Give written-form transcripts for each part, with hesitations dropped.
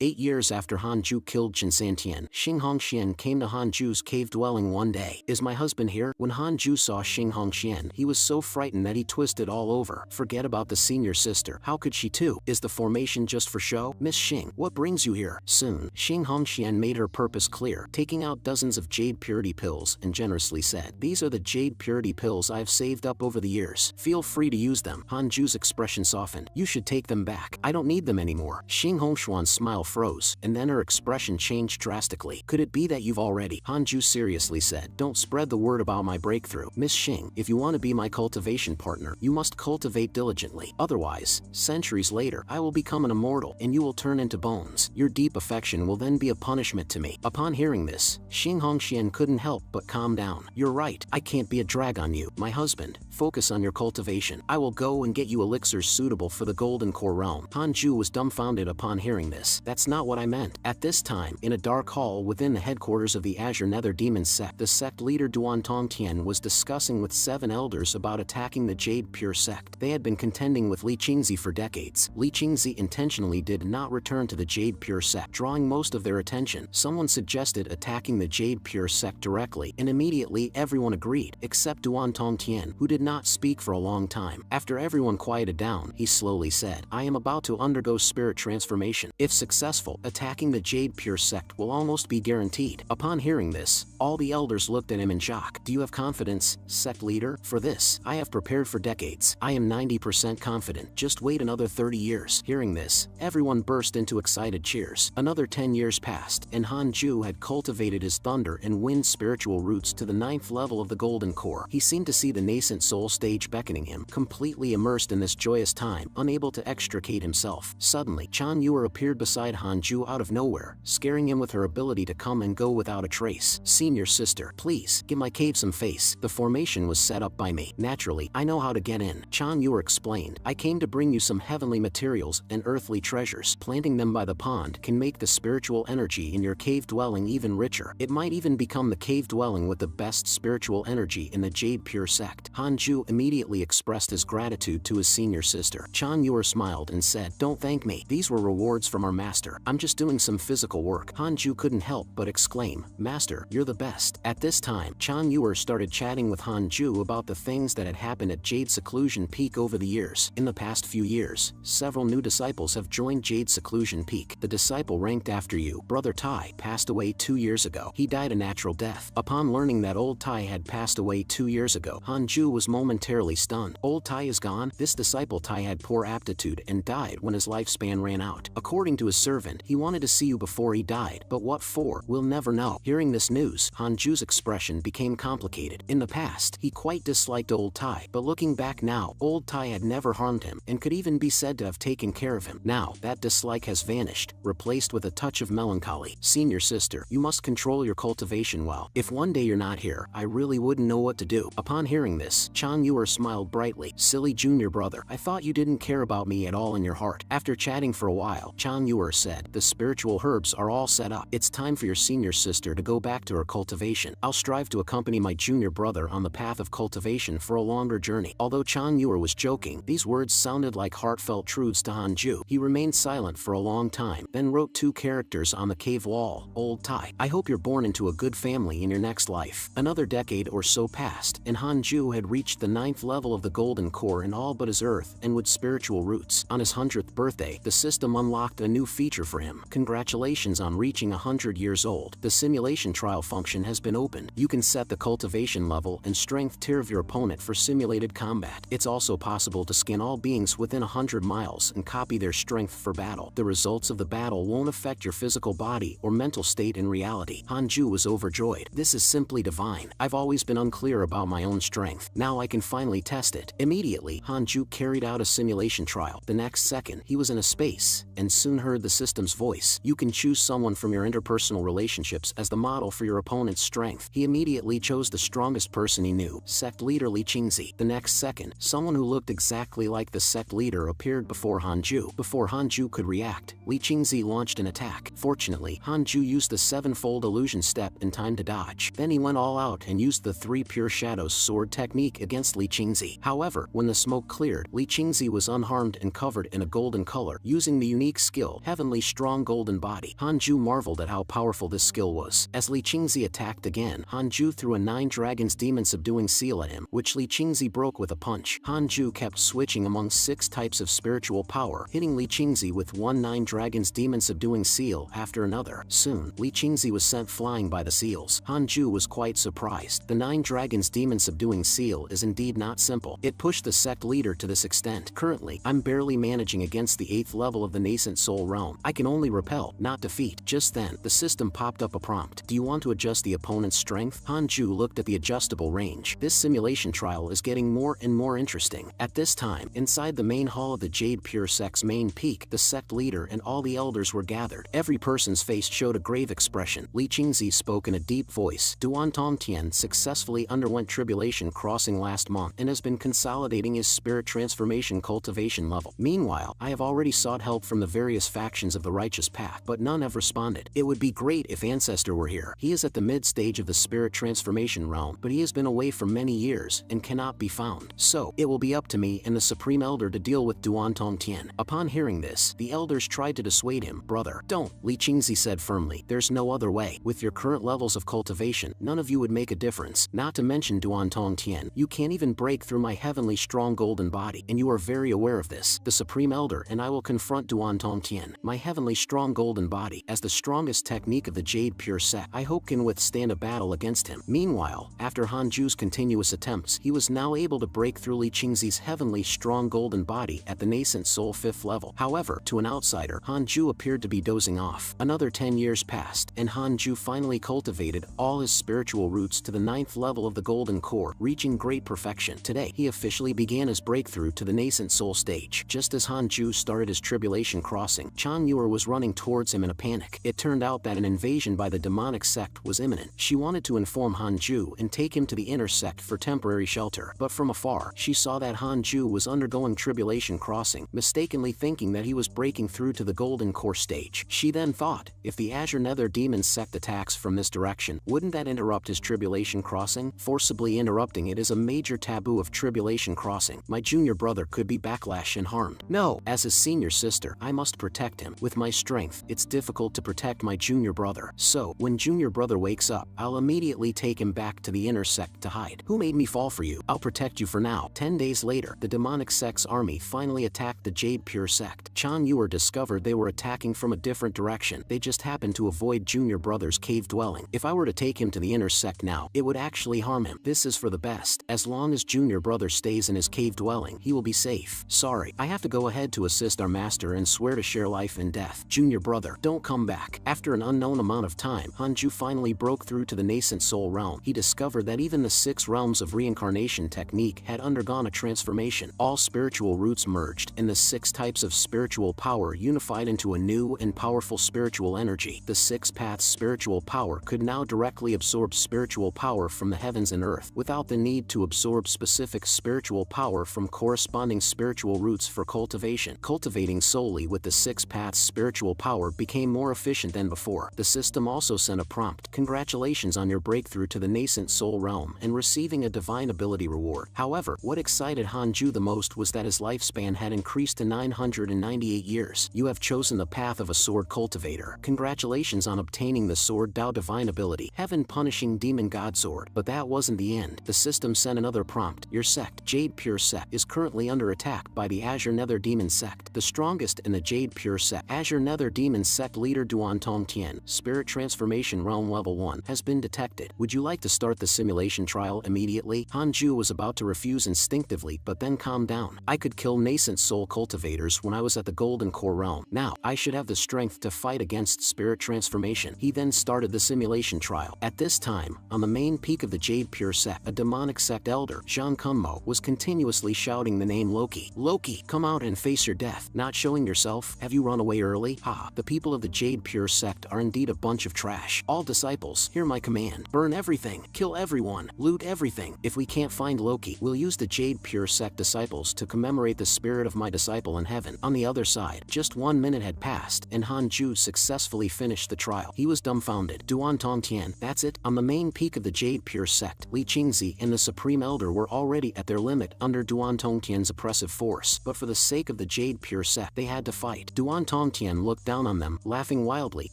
8 years after Hanju killed Chen Santian, Xing Hongxian came to Hanju's cave dwelling one day. "Is my husband here?" When Hanju saw Xing Hongxian, he was so frightened that he twisted all over. Forget about the senior sister. How could she too? Is the formation just for show? "Miss Xing, what brings you here?" Soon, Xing Hongxian made her purpose clear, taking out dozens of jade purity pills and generously said, "These are the jade purity pills I've saved up over the years. Feel free to use them." Hanju's expression softened. "You should take them back. I don't need them anymore." Xing Hongshuan's smile froze, and then her expression changed drastically. "Could it be that you've already?" Hanju seriously said, "Don't spread the word about my breakthrough. Miss Xing, if you want to be my cultivation partner, you must cultivate diligently. Otherwise, centuries later, I will become an immortal, and you will turn into bones. Your deep affection will then be a punishment to me." Upon hearing this, Xing Hongxian couldn't help but calm down. "You're right. I can't be a drag on you, my husband. Focus on your cultivation. I will go and get you elixirs suitable for the Golden Core realm." Hanju was dumbfounded upon hearing this. "That's not what I meant." At this time, in a dark hall within the headquarters of the Azure Nether Demon sect, the sect leader Duan Tongtian was discussing with 7 elders about attacking the Jade Pure sect. They had been contending with Li Qingzi for decades. Li Qingzi intentionally did not return to the Jade Pure sect, drawing most of their attention. Someone suggested attacking the Jade Pure sect directly, and immediately everyone agreed, except Duan Tongtian, who did not speak for a long time. After everyone quieted down, he slowly said, "I am about to undergo spirit transformation. If successful, attacking the Jade Pure sect will almost be guaranteed." Upon hearing this, all the elders looked at him in shock. "Do you have confidence, sect leader? For this, I have prepared for decades. I am 90% confident. Just wait another 30 years. Hearing this, everyone burst into excited cheers. Another 10 years passed, and Hanju had cultivated his thunder and wind spiritual roots to the 9th level of the Golden Core. He seemed to see the nascent soul stage beckoning him, completely immersed in this joyous time, unable to extricate himself. Suddenly, Chan Yuer appeared beside Hanju out of nowhere, scaring him with her ability to come and go without a trace. "Senior sister, please, give my cave some face. The formation was set up by me. Naturally, I know how to get in." Chan Yuer explained, "I came to bring you some heavenly materials and earthly treasures. Planting them by the pond can make the spiritual energy in your cave dwelling even richer. It might even become the cave dwelling with the best spiritual energy in the Jade Pure sect." Hanju immediately expressed his gratitude to his senior sister. Chan Yuer smiled and said, "Don't thank me. These were rewards from our master. I'm just doing some physical work." Hanju couldn't help but exclaim, "Master, you're the best." At this time, Chan Yuer started chatting with Hanju about the things that had happened at Jade Seclusion Peak over the years. In the past few years, several new disciples have joined Jade Seclusion Peak. The disciple ranked after you, Brother Tai, passed away 2 years ago. He died a natural death. Upon learning that old Tai had passed away 2 years ago, Hanju was momentarily stunned. Old Tai is gone? This disciple Tai had poor aptitude and died when his lifespan ran out. According to his servant, he wanted to see you before he died, but what for? We'll never know. Hearing this news, Hanju's expression became complicated. In the past, he quite disliked old Tai, but looking back now, old Tai had never harmed him and could even be said to have taken care of him. Now, that dislike has vanished, replaced with a touch of melancholy. "Senior sister, you must control your cultivation well. If one day you're not here, I really wouldn't know what to do." Upon hearing this, Chan Yuer smiled brightly. "Silly junior brother, I thought you didn't care about me at all in your heart." After chatting for a while, Chan Yuer said, "The spiritual herbs are all set up. It's time for your senior sister to go back to her cultivation. I'll strive to accompany my junior brother on the path of cultivation for a longer journey." Although Chan Yuer was joking, these words sounded like heartfelt truths to Hanju. He remained silent for a long time, then wrote 2 characters on the cave wall. "Old Tai, I hope you're born into a good family in your next life." Another decade or so passed, and Hanju had reached the 9th level of the Golden Core in all but his earth and wood spiritual roots. On his 100th birthday, the system unlocked a new feature for him. "Congratulations on reaching 100 years old. The simulation trial function has been opened. You can set the cultivation level and strength tier of your opponent for simulated combat. It's also possible to scan all beings within 100 miles and copy their strength for battle. The results of the battle won't affect your physical body or mental state in reality." Hanju was overjoyed. "This is simply divine. I've always been unclear about my own strength. Now I can finally test it." Immediately, Hanju carried out a simulation trial. The next second, he was in a space, and soon heard the system's voice. "You can choose someone from your interpersonal relationships as the model for your opponent's strength." He immediately chose the strongest person he knew, sect leader Li Qingzi. The next second, someone who looked exactly like the sect leader appeared before Hanju. Before Hanju could react, Li Qingzi launched an attack. Fortunately, Hanju used the 7-fold illusion step in time to dodge. Then he went all out and used the 3 pure shadows sword technique against Li Qingzi. However, when the smoke cleared, Li Qingzi was unharmed and covered in a golden color. Using the unique skill, Heavenly heavenly strong golden body. Hanju marveled at how powerful this skill was. As Li Qingzi attacked again, Hanju threw a 9 dragons demon subduing seal at him, which Li Qingzi broke with a punch. Hanju kept switching among 6 types of spiritual power, hitting Li Qingzi with 9 dragons demon subduing seal after another. Soon, Li Qingzi was sent flying by the seals. Hanju was quite surprised. The 9 dragons demon subduing seal is indeed not simple. It pushed the sect leader to this extent. Currently, I'm barely managing against the 8th level of the nascent soul realm. I can only repel, not defeat. Just then, the system popped up a prompt. Do you want to adjust the opponent's strength? Hanju looked at the adjustable range. This simulation trial is getting more and more interesting. At this time, inside the main hall of the Jade Pure Sect's main peak, the sect leader and all the elders were gathered. Every person's face showed a grave expression. Li Qingzi spoke in a deep voice. Duan Tongtian successfully underwent tribulation crossing last month and has been consolidating his spirit transformation cultivation level. Meanwhile, I have already sought help from the various factions of the righteous path, but none have responded. It would be great if Ancestor were here. He is at the mid-stage of the spirit transformation realm, but he has been away for many years and cannot be found. So, it will be up to me and the Supreme Elder to deal with Duan Tongtian. Upon hearing this, the elders tried to dissuade him. Brother, don't, Li Qingzi said firmly. There's no other way. With your current levels of cultivation, none of you would make a difference. Not to mention Duan Tongtian, you can't even break through my heavenly strong golden body, and you are very aware of this. The Supreme Elder and I will confront Duan Tongtian. My heavenly strong golden body, as the strongest technique of the Jade Pure Set, I hope can withstand a battle against him. Meanwhile, after Hanju's continuous attempts, he was now able to break through Li Qingzi's heavenly strong golden body at the nascent soul 5th level. However, to an outsider, Hanju appeared to be dozing off. Another 10 years passed, and Hanju finally cultivated all his spiritual roots to the 9th level of the golden core, reaching great perfection. Today, he officially began his breakthrough to the nascent soul stage. Just as Hanju started his tribulation crossing, Chang Yuer was running towards him in a panic. It turned out that an invasion by the demonic sect was imminent. She wanted to inform Hanju and take him to the inner sect for temporary shelter, but from afar, she saw that Hanju was undergoing tribulation crossing, mistakenly thinking that he was breaking through to the golden core stage. She then thought, if the Azure Nether Demon sect attacks from this direction, wouldn't that interrupt his tribulation crossing? Forcibly interrupting it is a major taboo of tribulation crossing. My junior brother could be backlash and harmed. No, as his senior sister, I must protect him. With my strength, it's difficult to protect my junior brother. So, when junior brother wakes up, I'll immediately take him back to the inner sect to hide. Who made me fall for you? I'll protect you for now. 10 days later, the demonic sect's army finally attacked the Jade Pure sect. Chan Yuer discovered they were attacking from a different direction. They just happened to avoid junior brother's cave dwelling. If I were to take him to the inner sect now, it would actually harm him. This is for the best. As long as junior brother stays in his cave dwelling, he will be safe. Sorry, I have to go ahead to assist our master and swear to share life and death. Junior brother, don't come back. After an unknown amount of time, Hanju finally broke through to the nascent soul realm. He discovered that even the 6 realms of reincarnation technique had undergone a transformation. All spiritual roots merged, and the 6 types of spiritual power unified into a new and powerful spiritual energy. The 6 paths spiritual power could now directly absorb spiritual power from the heavens and earth, without the need to absorb specific spiritual power from corresponding spiritual roots for cultivation. Cultivating solely with the 6 paths spiritual power became more efficient than before. The system also sent a prompt. Congratulations on your breakthrough to the nascent soul realm and receiving a divine ability reward. However, what excited Hanju the most was that his lifespan had increased to 998 years. You have chosen the path of a sword cultivator. Congratulations on obtaining the Sword Dao divine ability, Heaven Punishing Demon God Sword. But that wasn't the end. The system sent another prompt. Your sect, Jade Pure Sect, is currently under attack by the Azure Nether Demon Sect. The strongest in the Jade Pure Sect, Azure Nether Demon Sect leader Duan Tongtian, Spirit Transformation Realm Level 1, has been detected. Would you like to start the simulation trial immediately? Hanju was about to refuse instinctively, but then calmed down. I could kill nascent soul cultivators when I was at the Golden Core Realm. Now, I should have the strength to fight against spirit transformation. He then started the simulation trial. At this time, on the main peak of the Jade Pure Sect, a demonic sect elder, Zhang Kunmo, was continuously shouting the name Loki. Loki, come out and face your death. Not showing yourself? Have you run away early? Ha, the people of the Jade Pure Sect are indeed a bunch of trash. All disciples, hear my command. Burn everything, kill everyone, loot everything. If we can't find Loki, we'll use the Jade Pure Sect disciples to commemorate the spirit of my disciple in heaven. On the other side, just 1 minute had passed, and Hanju successfully finished the trial. He was dumbfounded. Duan Tongtian, that's it? On the main peak of the Jade Pure Sect, Li Qingzi and the Supreme Elder were already at their limit under Duan Tongtian's oppressive force, but for the sake of the Jade Pure Sect, they had to fight. Duan Tongtian looked down on them, laughing wildly.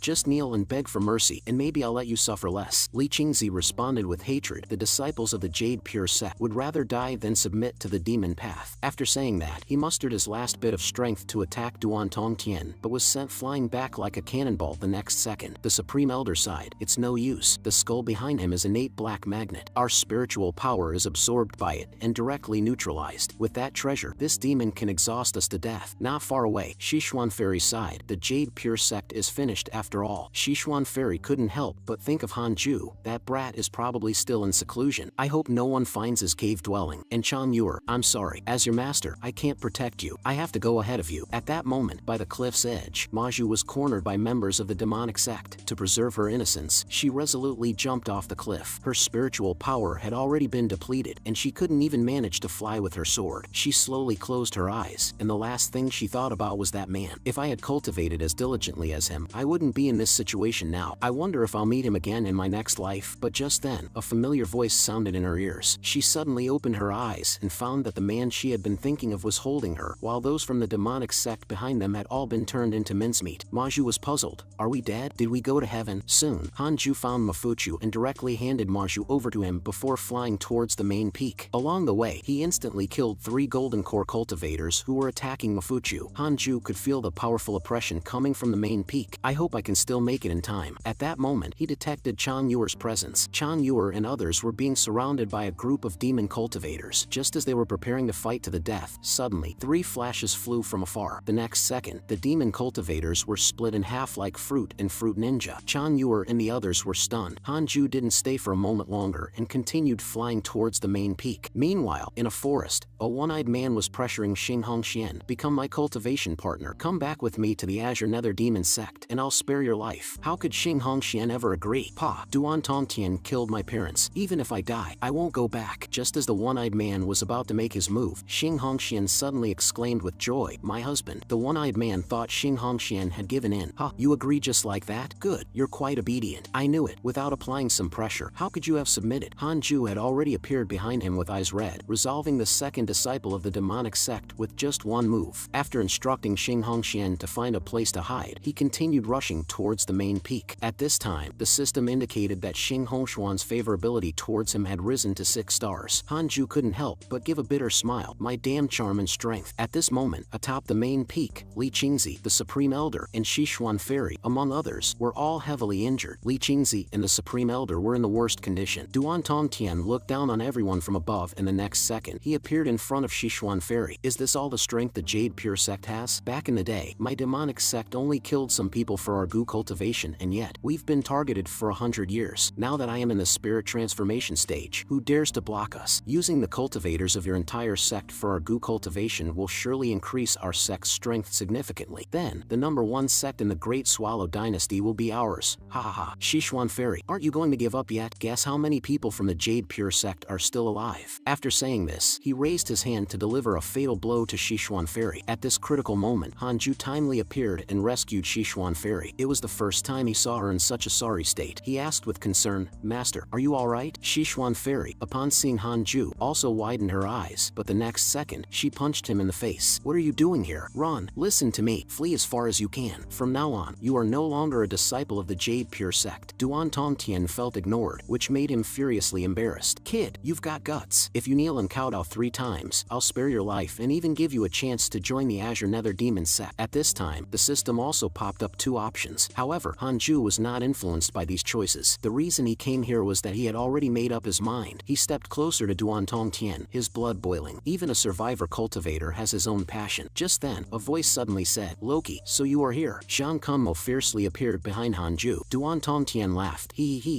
Just kneel and beg for mercy, and maybe I'll let you suffer less. Li Qingzi responded with hatred. The disciples of the Jade Pure sect would rather die than submit to the demon path. After saying that, he mustered his last bit of strength to attack Duan Tongtian, but was sent flying back like a cannonball the next second. The Supreme Elder sighed. It's no use. The skull behind him is innate black magnet. Our spiritual power is absorbed by it and directly neutralized. With that treasure, this demon can exhaust us to death. Not far away, Shishuan Fairy sighed. The Jade Pure sect is finished after all. Shishuan Fairy couldn't help but think of Hanju. That brat is probably still in seclusion. I hope no one finds his cave dwelling. And Chang Yuer, I'm sorry. As your master, I can't protect you. I have to go ahead of you. At that moment, by the cliff's edge, Maju was cornered by members of the demonic sect. To preserve her innocence, she resolutely jumped off the cliff. Her spiritual power had already been depleted, and she couldn't even manage to fly with her sword. She slowly closed her eyes, and the last thing she thought about was that man. If I had cultivated as diligently as him, I wouldn't be in this situation now. I wonder if I'll meet him again in my next life. But just then, a familiar voice sounded in her ears. She suddenly opened her eyes and found that the man she had been thinking of was holding her, while those from the demonic sect behind them had all been turned into mincemeat. Maju was puzzled. Are we dead? Did we go to heaven? Soon, Hanju found Mafuchu and directly handed Maju over to him before flying towards the main peak. Along the way, he instantly killed 3 golden core cultivators who were attacking Mafuchu. Hanju could feel the powerful oppression coming from the main peak. I hope I can still make it in time. At that moment, he detected Chang Yuer's presence. Chang Yuer and others were being surrounded by a group of demon cultivators. Just as they were preparing to fight to the death, suddenly, 3 flashes flew from afar. The next second, the demon cultivators were split in half like fruit and Fruit Ninja. Chang Yuer and the others were stunned. Hanju didn't stay for a moment longer and continued flying towards the main peak. Meanwhile, in a forest, a one-eyed man was pressuring Xing Hongxian. Become my cultivation partner. Come back with me to the Azure Nether Demon sect, and I'll spare your life. How could Xing Hongxian ever agree? Pa, Duan Tongtian killed my parents. Even if I die, I won't go back. Just as the one-eyed man was about to make his move, Xing Hongxian suddenly exclaimed with joy, my husband. The one-eyed man thought Xing Hongxian had given in. Ha, you agree just like that? Good, you're quite obedient. I knew it. Without applying some pressure, how could you have submitted? Hanju had already appeared behind him with eyes red, resolving the second disciple of the demonic sect with just one move. After instructing Xing Hongxian to find a place to hide, he continued rushing towards the main peak. At this time, the system indicated that Xing Hongxian's favorability towards him had risen to 6 stars. Hanju couldn't help but give a bitter smile. My damn charm and strength. At this moment, atop the main peak, Li Qingzi, the Supreme Elder, and Shishuan Fairy, among others, were all heavily injured. Li Qingzi and the Supreme Elder were in the worst condition. Duan Tongtian looked down on everyone from above, and the next second, he appeared in front of Shishuan Fairy. Is this all the strength the Jade Pure sect has? Back in the day, my demonic sect only killed some people for our goo cultivation, and yet, we've been targeted for 100 years. Now that I am in the spirit transformation stage, who dares to block us? Using the cultivators of your entire sect for our goo cultivation will surely increase our sect's strength significantly. Then, the #1 sect in the Great Swallow Dynasty will be ours. Ha ha ha. Shishuan Fairy, aren't you going to give up yet? Guess how many people from the Jade Pure sect are still alive? After saying this, he raised his hand to deliver a fatal blow to Shishuan Fairy. At this critical moment, Hanju timely appeared and rescued Shishuan Fairy. It was the first time he saw her in such a sorry state. He asked with concern, Master, are you alright? Shishuan Fairy, upon seeing Hanju, also widened her eyes, but the next second, she punched him in the face. What are you doing here? Run, listen to me, flee as far as you can. From now on, you are no longer a disciple of the Jade Pure sect. Duan Tongtian felt ignored, which made him furiously embarrassed. Kid, you've got guts. If you kneel and kowtow 3 times, I'll spare your life and even give you a chance to join the Azure Nether Demon sect. At this time, the system also popped up 2 options. However, Hanju was not influenced by these choices. The reason he came here was that he had already made up his mind. He stepped closer to Duan Tongtian, his blood boiling. Even a survivor cultivator has his own passion. Just then, a voice suddenly said, Loki, so you are here. Zhang Kunmo fiercely appeared behind Hanju. Duan Tongtian laughed.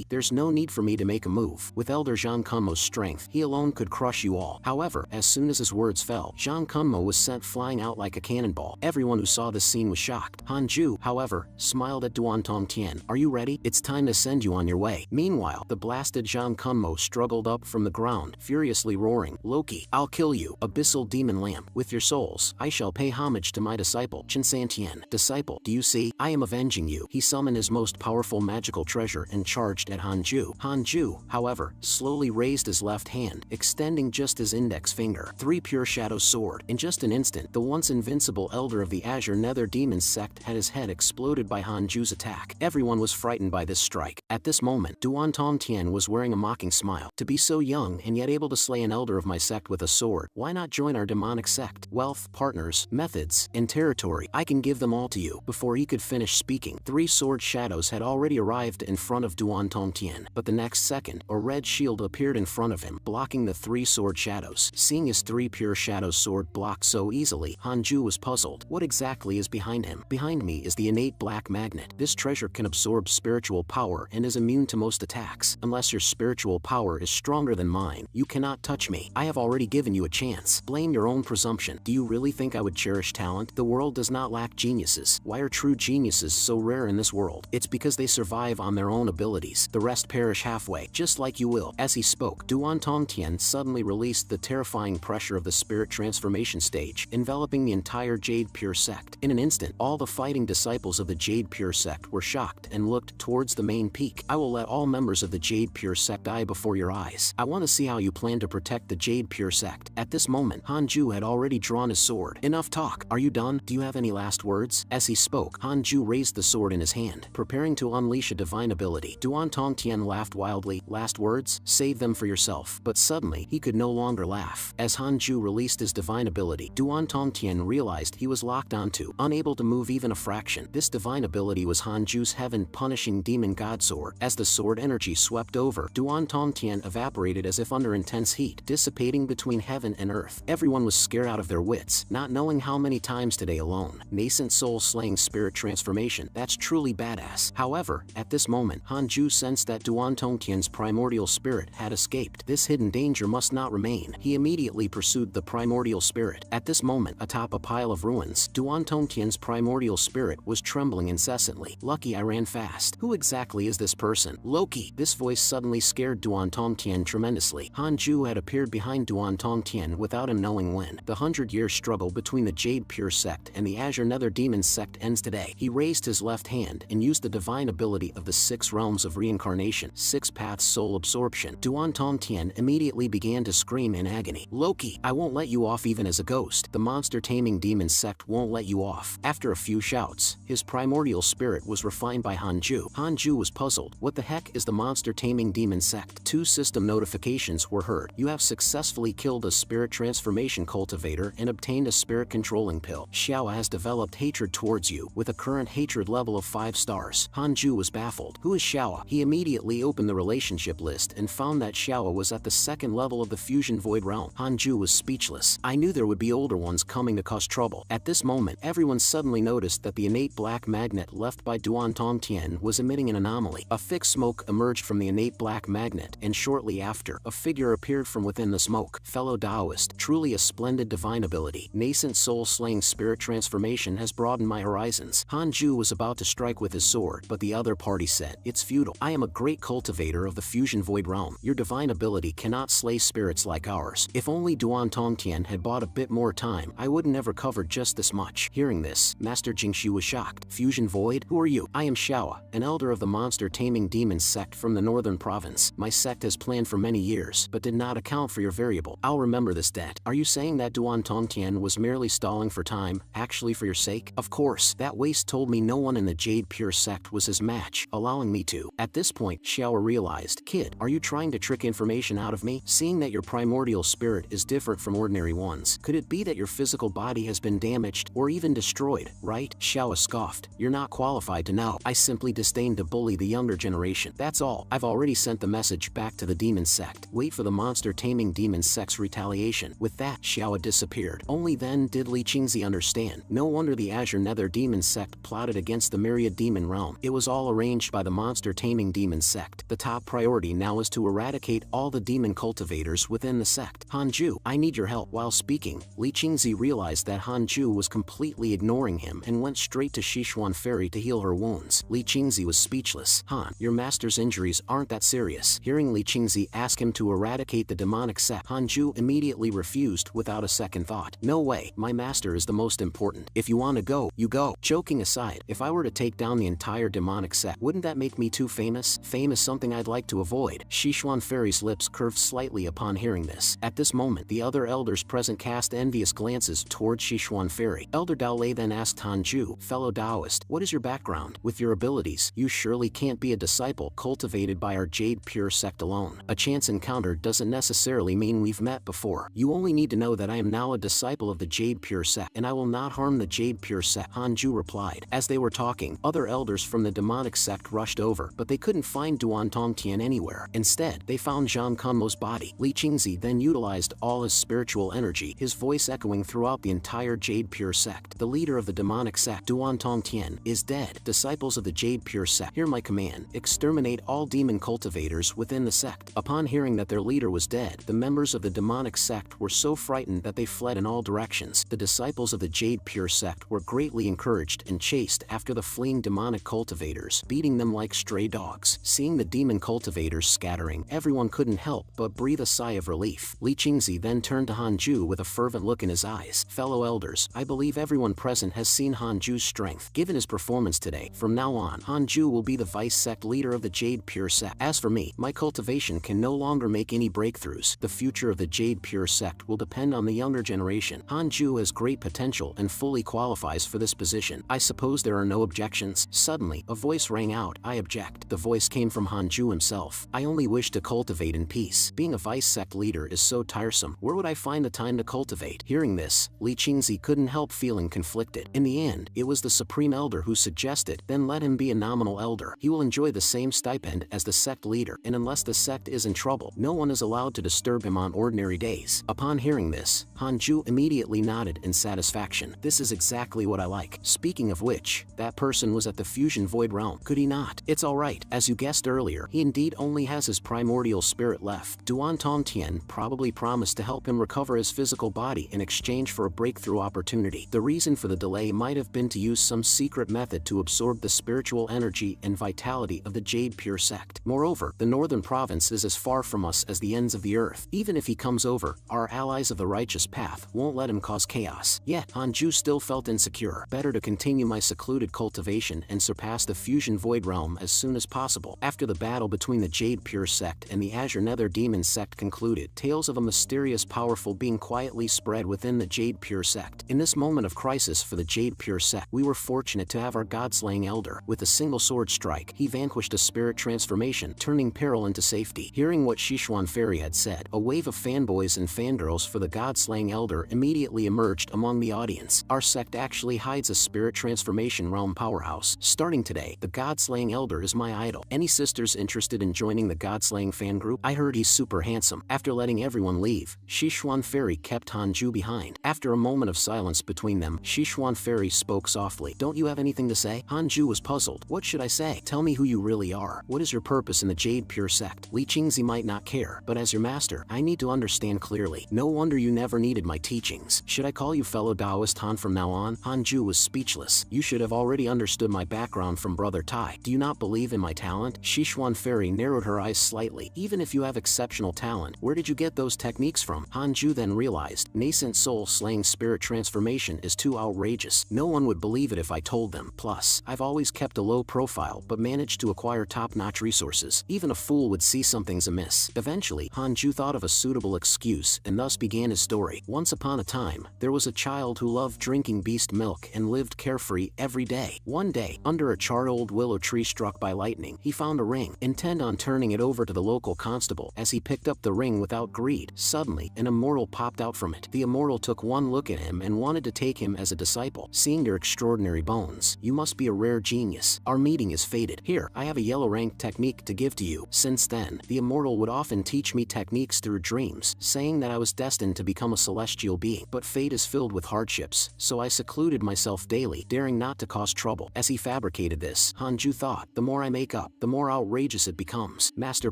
There's no need for me to make a move. With Elder Zhang Kunmo's strength, he alone could crush you all. However, as soon as his words fell, Zhang Kunmo was sent flying out like a cannonball. Everyone who saw this scene was shocked. Hanju, however, smiled at Duan Tongtian. Are you ready? It's time to send you on your way. Meanwhile, the blasted Zhang Kunmo struggled up from the ground, furiously roaring, Loki, I'll kill you, abyssal demon lamp. With your souls, I shall pay homage to my disciple, Chinsantian. Disciple, do you see? I am avenging you. He summoned his most powerful magical treasure and charged at Hanju. Hanju, however, slowly raised his left hand, extending just his index finger. 3 pure shadow sword. In just an instant, the once invincible elder of the Azure Nether Nether Demon sect had his head exploded by Hanju's attack. Everyone was frightened by this strike. At this moment, Duan Tongtian was wearing a mocking smile. To be so young and yet able to slay an elder of my sect with a sword, why not join our demonic sect? Wealth, partners, methods, and territory, I can give them all to you. Before he could finish speaking, 3 sword shadows had already arrived in front of Duan Tongtian, but the next second, a red shield appeared in front of him, blocking the 3 sword shadows. Seeing his 3 pure shadows sword blocked so easily, Hanju was puzzled. What exactly is behind him? Behind me is the innate black magnet. This treasure can absorb spiritual power and is immune to most attacks. Unless your spiritual power is stronger than mine, you cannot touch me. I have already given you a chance. Blame your own presumption. Do you really think I would cherish talent? The world does not lack geniuses. Why are true geniuses so rare in this world? It's because they survive on their own abilities. The rest perish halfway, just like you will. As he spoke, Duan Tongtian suddenly released the terrifying pressure of the spirit transformation stage, enveloping the entire Jade Pure sect. In an instant, all the fighting disciples of the Jade Pure sect were shocked and looked towards the main peak. I will let all members of the Jade Pure sect die before your eyes. I want to see how you plan to protect the Jade Pure sect. At this moment, Hanju had already drawn his sword. Enough talk. Are you done? Do you have any last words? As he spoke, Hanju raised the sword in his hand, preparing to unleash a divine ability. Duan Tongtian laughed wildly. Last words? Save them for yourself. But suddenly, he could no longer laugh. As Hanju released his divine ability, Duan Tongtian realized he was locked onto, unable to move even a fraction. This divine ability was Hanju's heaven-punishing demon god sword. As the sword energy swept over, Duan Tongtian evaporated as if under intense heat, dissipating between heaven and earth. Everyone was scared out of their wits, not knowing how many times today alone. Nascent soul-slaying spirit transformation. That's truly badass. However, at this moment, Hanju sensed that Duan Tongtian's primordial spirit had escaped. This hidden danger must not remain. He immediately pursued the primordial spirit. At this moment, atop a pile of ruins, Duan Tongtian's primordial spirit was trembling incessantly. Lucky I ran fast. Who exactly is this person? Loki! This voice suddenly scared Duan Tongtian tremendously. Hanju had appeared behind Duan Tongtian without him knowing when. The 100-year struggle between the Jade Pure sect and the Azure Nether Demon sect ends today. He raised his left hand and used the divine ability of the 6 realms of reincarnation, 6 paths soul absorption. Duan Tongtian immediately began to scream in agony. Loki, I won't let you off even as a ghost. The monster-taming demon sect won't let you off. After a few shouts, his primordial spirit was refined by Hanju. Hanju was puzzled. What the heck is the monster-taming demon sect? 2 system notifications were heard. You have successfully killed a spirit transformation cultivator and obtained a spirit controlling pill. Xiao has developed hatred towards you, with a current hatred level of 5 stars. Hanju was baffled. Who is Xiao? He immediately opened the relationship list and found that Xiao was at the 2nd level of the Fusion Void realm. Hanju was speechless. I knew there would be older ones coming to cause trouble. At this moment, everyone suddenly noticed that the innate black magnet left by Duan Tongtian was emitting an anomaly. A thick smoke emerged from the innate black magnet, and shortly after, a figure appeared from within the smoke. Fellow Taoist, truly a splendid divine ability. Nascent soul-slaying spirit transformation has broadened my horizons. Hanju was about to strike with his sword, but the other party said, it's futile. I am a great cultivator of the Fusion Void realm. Your divine ability cannot slay spirits like ours. If only Duan Tongtian had bought a bit more time, I would never covered just this much. Hearing this, Master Jingxu was shocked. Fusion Void? Who are you? I am Xiao, an elder of the monster-taming demon sect from the northern province. My sect has planned for many years, but did not account for your variable. I'll remember this debt. Are you saying that Duan Tongtian was merely stalling for time, actually for your sake? Of course, that waste told me no one in the Jade Pure sect was his match, allowing me to. At this point, Xiao realized, kid, are you trying to trick information out of me? Seeing that your primordial spirit is different from ordinary ones, could it be that your physical body has been damaged or even destroyed, right? Xiao scoffed. You're not qualified to know. I simply disdain to bully the younger generation. That's all. I've already sent the message back to the demon sect. Wait for the monster-taming demon sect's retaliation. With that, Xiao disappeared. Only then did Li Qingzi understand. No wonder the Azure Nether Demon sect plotted against the Myriad Demon realm. It was all arranged by the monster-taming demon sect. The top priority now is to eradicate all the demon cultivators within the sect. Hanju, I need your help. While speaking, Li Qingzi realized that Hanju was completely ignoring him and went straight to Sichuan Fairy to heal her wounds. Li Qingzi was speechless. Han, your master's injuries aren't that serious. Hearing Li Qingzi ask him to eradicate the demonic sect, Hanju immediately refused without a second thought. No way, my master is the most important. If you want to go, you go. Joking aside, if I were to take down the entire demonic sect, wouldn't that make me too famous? Fame is something I'd like to avoid. Sichuan Fairy's lips curved slightly upon hearing this. At this moment, the other elders present cast envious glances towards Sichuan Fairy. Elder Dao delay then asked Hanju, fellow Taoist, what is your background? With your abilities, you surely can't be a disciple cultivated by our Jade Pure sect alone. A chance encounter doesn't necessarily mean we've met before. You only need to know that I am now a disciple of the Jade Pure sect, and I will not harm the Jade Pure sect, Hanju replied. As they were talking, other elders from the demonic sect rushed over, but they couldn't find Duan Tongtian anywhere. Instead, they found Zhang Kunmo's body. Li Qingzi then utilized all his spiritual energy, his voice echoing throughout the entire Jade Pure sect. The leader of the demonic sect, Duan Tongtian, is dead. Disciples of the Jade Pure sect, hear my command. Exterminate all demon cultivators within the sect. Upon hearing that their leader was dead, the members of the demonic sect were so frightened that they fled in all directions. The disciples of the Jade Pure sect were greatly encouraged and chased after the fleeing demonic cultivators, beating them like stray dogs. Seeing the demon cultivators scattering, everyone couldn't help but breathe a sigh of relief. Li Qingzi then turned to Hanju with a fervent look in his eyes. Fellow elders, I believe everyone present has seen Hanju's strength. Given his performance today, from now on, Hanju will be the vice sect leader of the Jade Pure sect. As for me, my cultivation can no longer make any breakthroughs. The future of the Jade Pure sect will depend on the younger generation. Hanju has great potential and fully qualifies for this position. I suppose there are no objections. Suddenly, a voice rang out. I object. The voice came from Hanju himself. I only wish to cultivate in peace. Being a vice sect leader is so tiresome. Where would I find the time to cultivate? Hearing this, Li Qingzi couldn't help feeling conflicted. In the end, it was the Supreme Elder who suggested, then let him be a nominal elder. He will enjoy the same stipend as the sect leader, and unless the sect is in trouble, no one is allowed to disturb him on ordinary days. Upon hearing this, Hanju immediately nodded in satisfaction. This is exactly what I like. Speaking of which, that person was at the Fusion Void Realm, could he not? It's alright. As you guessed earlier, he indeed only has his primordial spirit left. Duan Tongtian probably promised to help him recover his physical body in exchange for a breakthrough opportunity. The reason for the delay might have been to use some secret method to absorb the spiritual energy and vitality of the Jade Pure sect. Moreover, the northern province is as far from us as the ends of the earth. Even if he comes over, our allies of the righteous path won't let him cause chaos. Yet, Hanju still felt insecure. Better to continue my secluded cultivation and surpass the Fusion Void Realm as soon as possible. After the battle between the Jade Pure sect and the Azure Nether Demon sect concluded, tales of a mysterious powerful being quietly spread within the Jade Pure sect. In this moment of crisis for the Jade Pure sect, we were fortunate to have our god-slaying elder. With a single sword strike, he vanquished a spirit transformation, turning peril into safety. Hearing what Sichuan Fairy had said, a wave of fanboys and fangirls for the god-slaying elder immediately emerged among the audience. Our sect actually hides a spirit transformation realm powerhouse. Starting today, the god-slaying elder is my idol. Any sisters interested in joining the god-slaying fan group? I heard he's super handsome. After letting everyone leave, Sichuan Fairy kept Hanju behind. After a moment of silence between them, Sichuan Fairy spoke softly. Don't you have anything to say? Hanju was puzzled. What should I say? Tell me who you really are. What is your purpose in the Jade Pure sect? Li Qingzi might not care, but as your master, I need to understand clearly. No wonder you never needed my teachings. Should I call you fellow Taoist Han from now on? Hanju was speechless. You should have already understood my background from Brother Tai. Do you not believe in my talent? Sichuan Fairy narrowed her eyes slightly. Even if you have exceptional talent, where did you get those techniques from? Hanju then realized, nascent soul-slaying spirit transformation is too outrageous. No one would believe it if I told them. Plus, I've always kept a low profile but managed to acquire top-notch resources. Even a fool would see something's amiss. Eventually, Hanju thought of a suitable excuse and thus began his story. Once upon a time, there was a child who loved drinking beast milk and lived carefree every day. One day, under a charred old willow tree struck by lightning, he found a ring, intent on turning it over to the local constable. As he picked up the ring without greed, suddenly, an immortal popped out from it. The immortal took one look at him and wanted to take him as a disciple. Seeing your extraordinary bones, you must be a rare genius. Our meeting is fated. Here, I have a yellow rank technique to give to you. Since then, the immortal would often teach me techniques through dreams, saying that I was destined to become a celestial being. But fate is filled with hardships, so I secluded myself daily, daring not to cause trouble. As he fabricated this, Hanju thought, the more I make up, the more outrageous it becomes. Master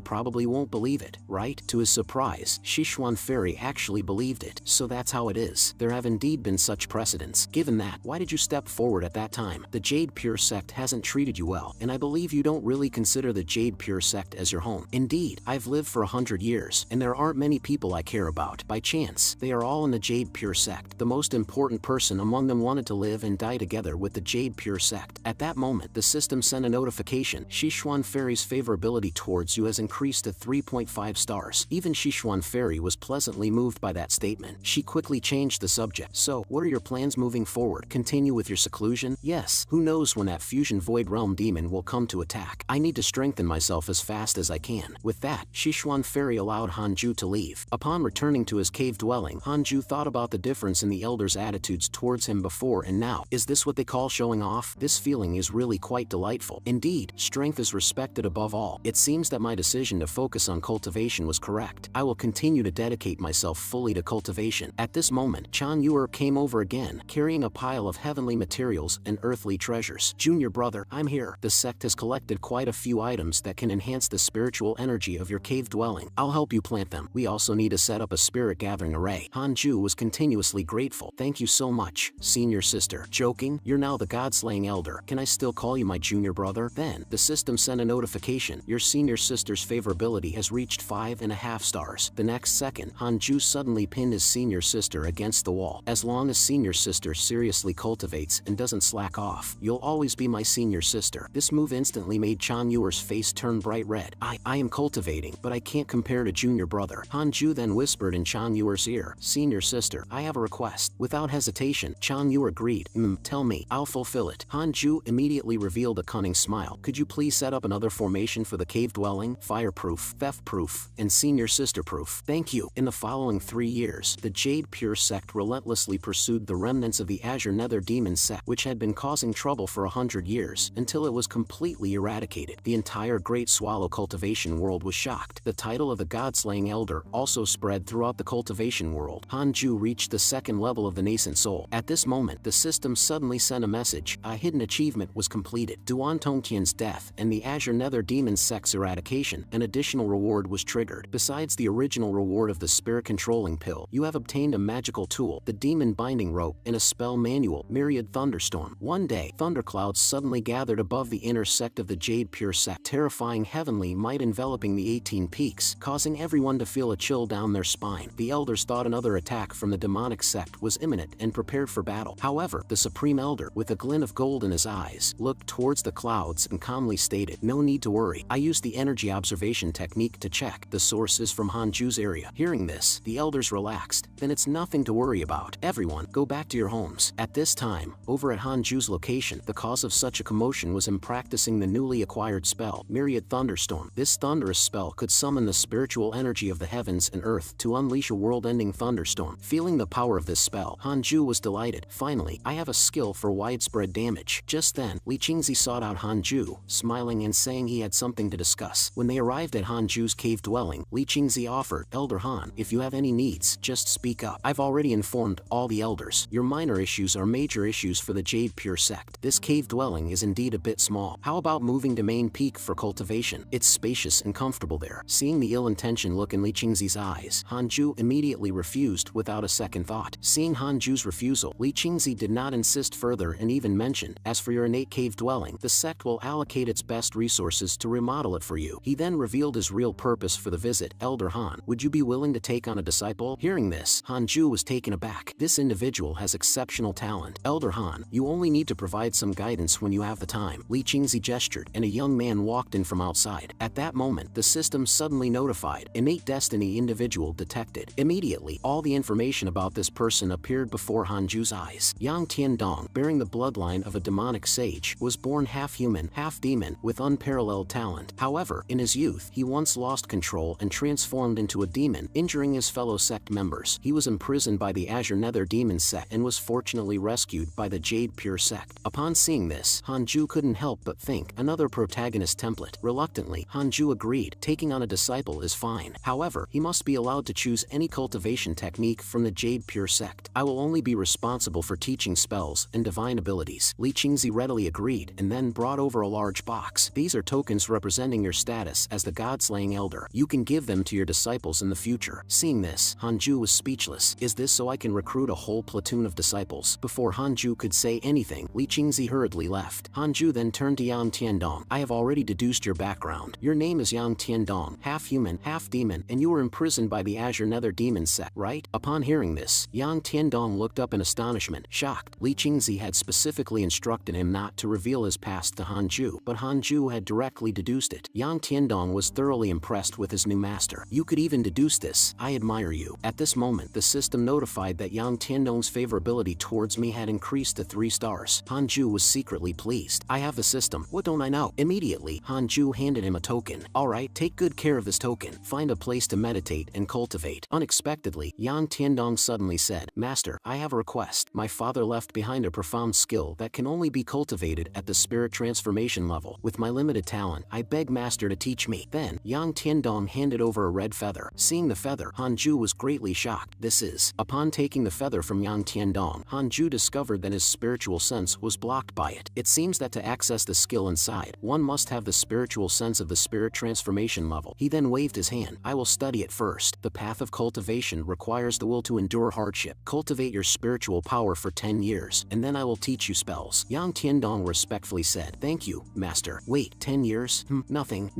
probably won't believe it, right? To his surprise, Sichuan Fairy actually believed it. So that's how it is. There have indeed been such precedents. Given that, why did you step forward at that time? The Jade Pure sect hasn't treated you well, and I believe you don't really consider the Jade Pure sect as your home. Indeed, I've lived for 100 years, and there aren't many people I care about. By chance, they are all in the Jade Pure sect. The most important person among them wanted to live and die together with the Jade Pure sect. At that moment, the system sent a notification. Sichuan Fairy's favorability towards you has increased to 3.5 stars. Even Sichuan Fairy was pleasantly moved by that statement. She quickly changed the subject. So, what are your plans moving moving forward, continue with your seclusion? Yes, who knows when that fusion void realm demon will come to attack. I need to strengthen myself as fast as I can. With that, Sichuan Fairy allowed Hanju to leave. Upon returning to his cave dwelling, Hanju thought about the difference in the elders' attitudes towards him before and now. Is this what they call showing off? This feeling is really quite delightful. Indeed, strength is respected above all. It seems that my decision to focus on cultivation was correct. I will continue to dedicate myself fully to cultivation. At this moment, Chan Yuer came over again, carrying a pile of heavenly materials and earthly treasures. Junior brother, I'm here. The sect has collected quite a few items that can enhance the spiritual energy of your cave dwelling. I'll help you plant them. We also need to set up a spirit gathering array. Hanju was continuously grateful. Thank you so much, senior sister. Joking? You're now the god-slaying elder. Can I still call you my junior brother? Then, the system sent a notification. Your senior sister's favorability has reached 5.5 stars. The next second, Hanju suddenly pinned his senior sister against the wall. As long as senior sister seriously cultivates and doesn't slack off, you'll always be my senior sister. This move instantly made Chan Yuer's face turn bright red. I am cultivating, but I can't compare to junior brother. Hanju then whispered in Chan Yuer's ear, senior sister, I have a request. Without hesitation, Chan Yuer agreed. Tell me, I'll fulfill it. Hanju immediately revealed a cunning smile. Could you please set up another formation for the cave dwelling? Fireproof, theft-proof, and senior sister-proof. Thank you. In the following 3 years, the Jade Pure sect relentlessly pursued the remnants of the Azure Nether Demon sect, which had been causing trouble for 100 years, until it was completely eradicated. The entire Great Swallow cultivation world was shocked. The title of the God-slaying elder also spread throughout the cultivation world. Hanju reached the second level of the nascent soul. At this moment, the system suddenly sent a message. A hidden achievement was completed. Duan Tongqian's death and the Azure Nether Demon sect's eradication, an additional reward was triggered. Besides the original reward of the spirit controlling pill, you have obtained a magical tool, the demon binding rope, and a spell manual, Myriad Thunderstorm. One day, thunderclouds suddenly gathered above the inner sect of the Jade Pure sect, terrifying heavenly might enveloping the 18 peaks, causing everyone to feel a chill down their spine. The elders thought another attack from the demonic sect was imminent and prepared for battle. However, the supreme elder, with a glint of gold in his eyes, looked towards the clouds and calmly stated, no need to worry. I used the energy observation technique to check. The source is from Hanju's area. Hearing this, the elders relaxed. Then it's nothing to worry about. Everyone, go back to your homes. At this time, over at Hanju's location, the cause of such a commotion was him practicing the newly acquired spell, Myriad Thunderstorm. This thunderous spell could summon the spiritual energy of the heavens and earth to unleash a world-ending thunderstorm. Feeling the power of this spell, Hanju was delighted. Finally, I have a skill for widespread damage. Just then, Li Qingzi sought out Hanju, smiling and saying he had something to discuss. When they arrived at Hanju's cave dwelling, Li Qingzi offered, Elder Han, if you have any needs, just speak up. I've already informed all the elders. Your minor issues are major issues for the Jade Pure sect. This cave dwelling is indeed a bit small. How about moving to main peak for cultivation? It's spacious and comfortable there. Seeing the ill-intention look in Li Qingzi's eyes, Hanju immediately refused without a second thought. Seeing Hanju's refusal, Li Qingzi did not insist further and even mentioned, as for your innate cave dwelling, the sect will allocate its best resources to remodel it for you. He then revealed his real purpose for the visit. Elder Han, would you be willing to take on a disciple? Hearing this, Hanju was taken aback. This individual has exceptional talent. Elder Han, you only need to provide some guidance when you have the time. Li Qingzi gestured, and a young man walked in from outside. At that moment, the system suddenly notified, innate destiny individual detected. Immediately, all the information about this person appeared before Hanju's eyes. Yang Tiandong, bearing the bloodline of a demonic sage, was born half human, half demon, with unparalleled talent. However, in his youth, he once lost control and transformed into a demon, injuring his fellow sect members. He was imprisoned by the Azure Nether Demon sect and was fortunately rescued by the Jade Pure sect. Upon seeing this, Hanju couldn't help but think, another protagonist template. Reluctantly, Hanju agreed. Taking on a disciple is fine. However, he must be allowed to choose any cultivation technique from the Jade Pure sect. I will only be responsible for teaching spells and divine abilities. Li Qingzi readily agreed and then brought over a large box. These are tokens representing your status as the God-slaying elder. You can give them to your disciples in the future. Seeing this, Hanju was speechless. Is this so I can recruit a whole platoon of disciples? Before Hanju could say anything, Li Qingzi hurriedly left. Hanju then turned to Yang Tiandong. I have already deduced your background. Your name is Yang Tiandong, half human, half demon, and you were imprisoned by the Azure Nether Demon sect, right? Upon hearing this, Yang Tiandong looked up in astonishment, shocked. Li Qingzi had specifically instructed him not to reveal his past to Hanju, but Hanju had directly deduced it. Yang Tiandong was thoroughly impressed with his new master. You could even deduce this. I admire you. At this moment, the system notified that Yang Tiandong's favorability ability towards me had increased to 3 stars. Hanju was secretly pleased. I have the system, what don't I know? Immediately, Hanju handed him a token. Alright, take good care of this token. Find a place to meditate and cultivate. Unexpectedly, Yang Tiandong suddenly said, Master, I have a request. My father left behind a profound skill that can only be cultivated at the spirit transformation level. With my limited talent, I beg Master to teach me. Then, Yang Tiandong handed over a red feather. Seeing the feather, Hanju was greatly shocked. This is. Upon taking the feather from Yang Tiandong, Hanju discovered that his spiritual sense was blocked by it. It seems that to access the skill inside, one must have the spiritual sense of the spirit transformation level. He then waved his hand. I will study it first. The path of cultivation requires the will to endure hardship. Cultivate your spiritual power for 10 years, and then I will teach you spells. Yang Tiandong respectfully said, Thank you, Master. Wait, 10 years? Nothing.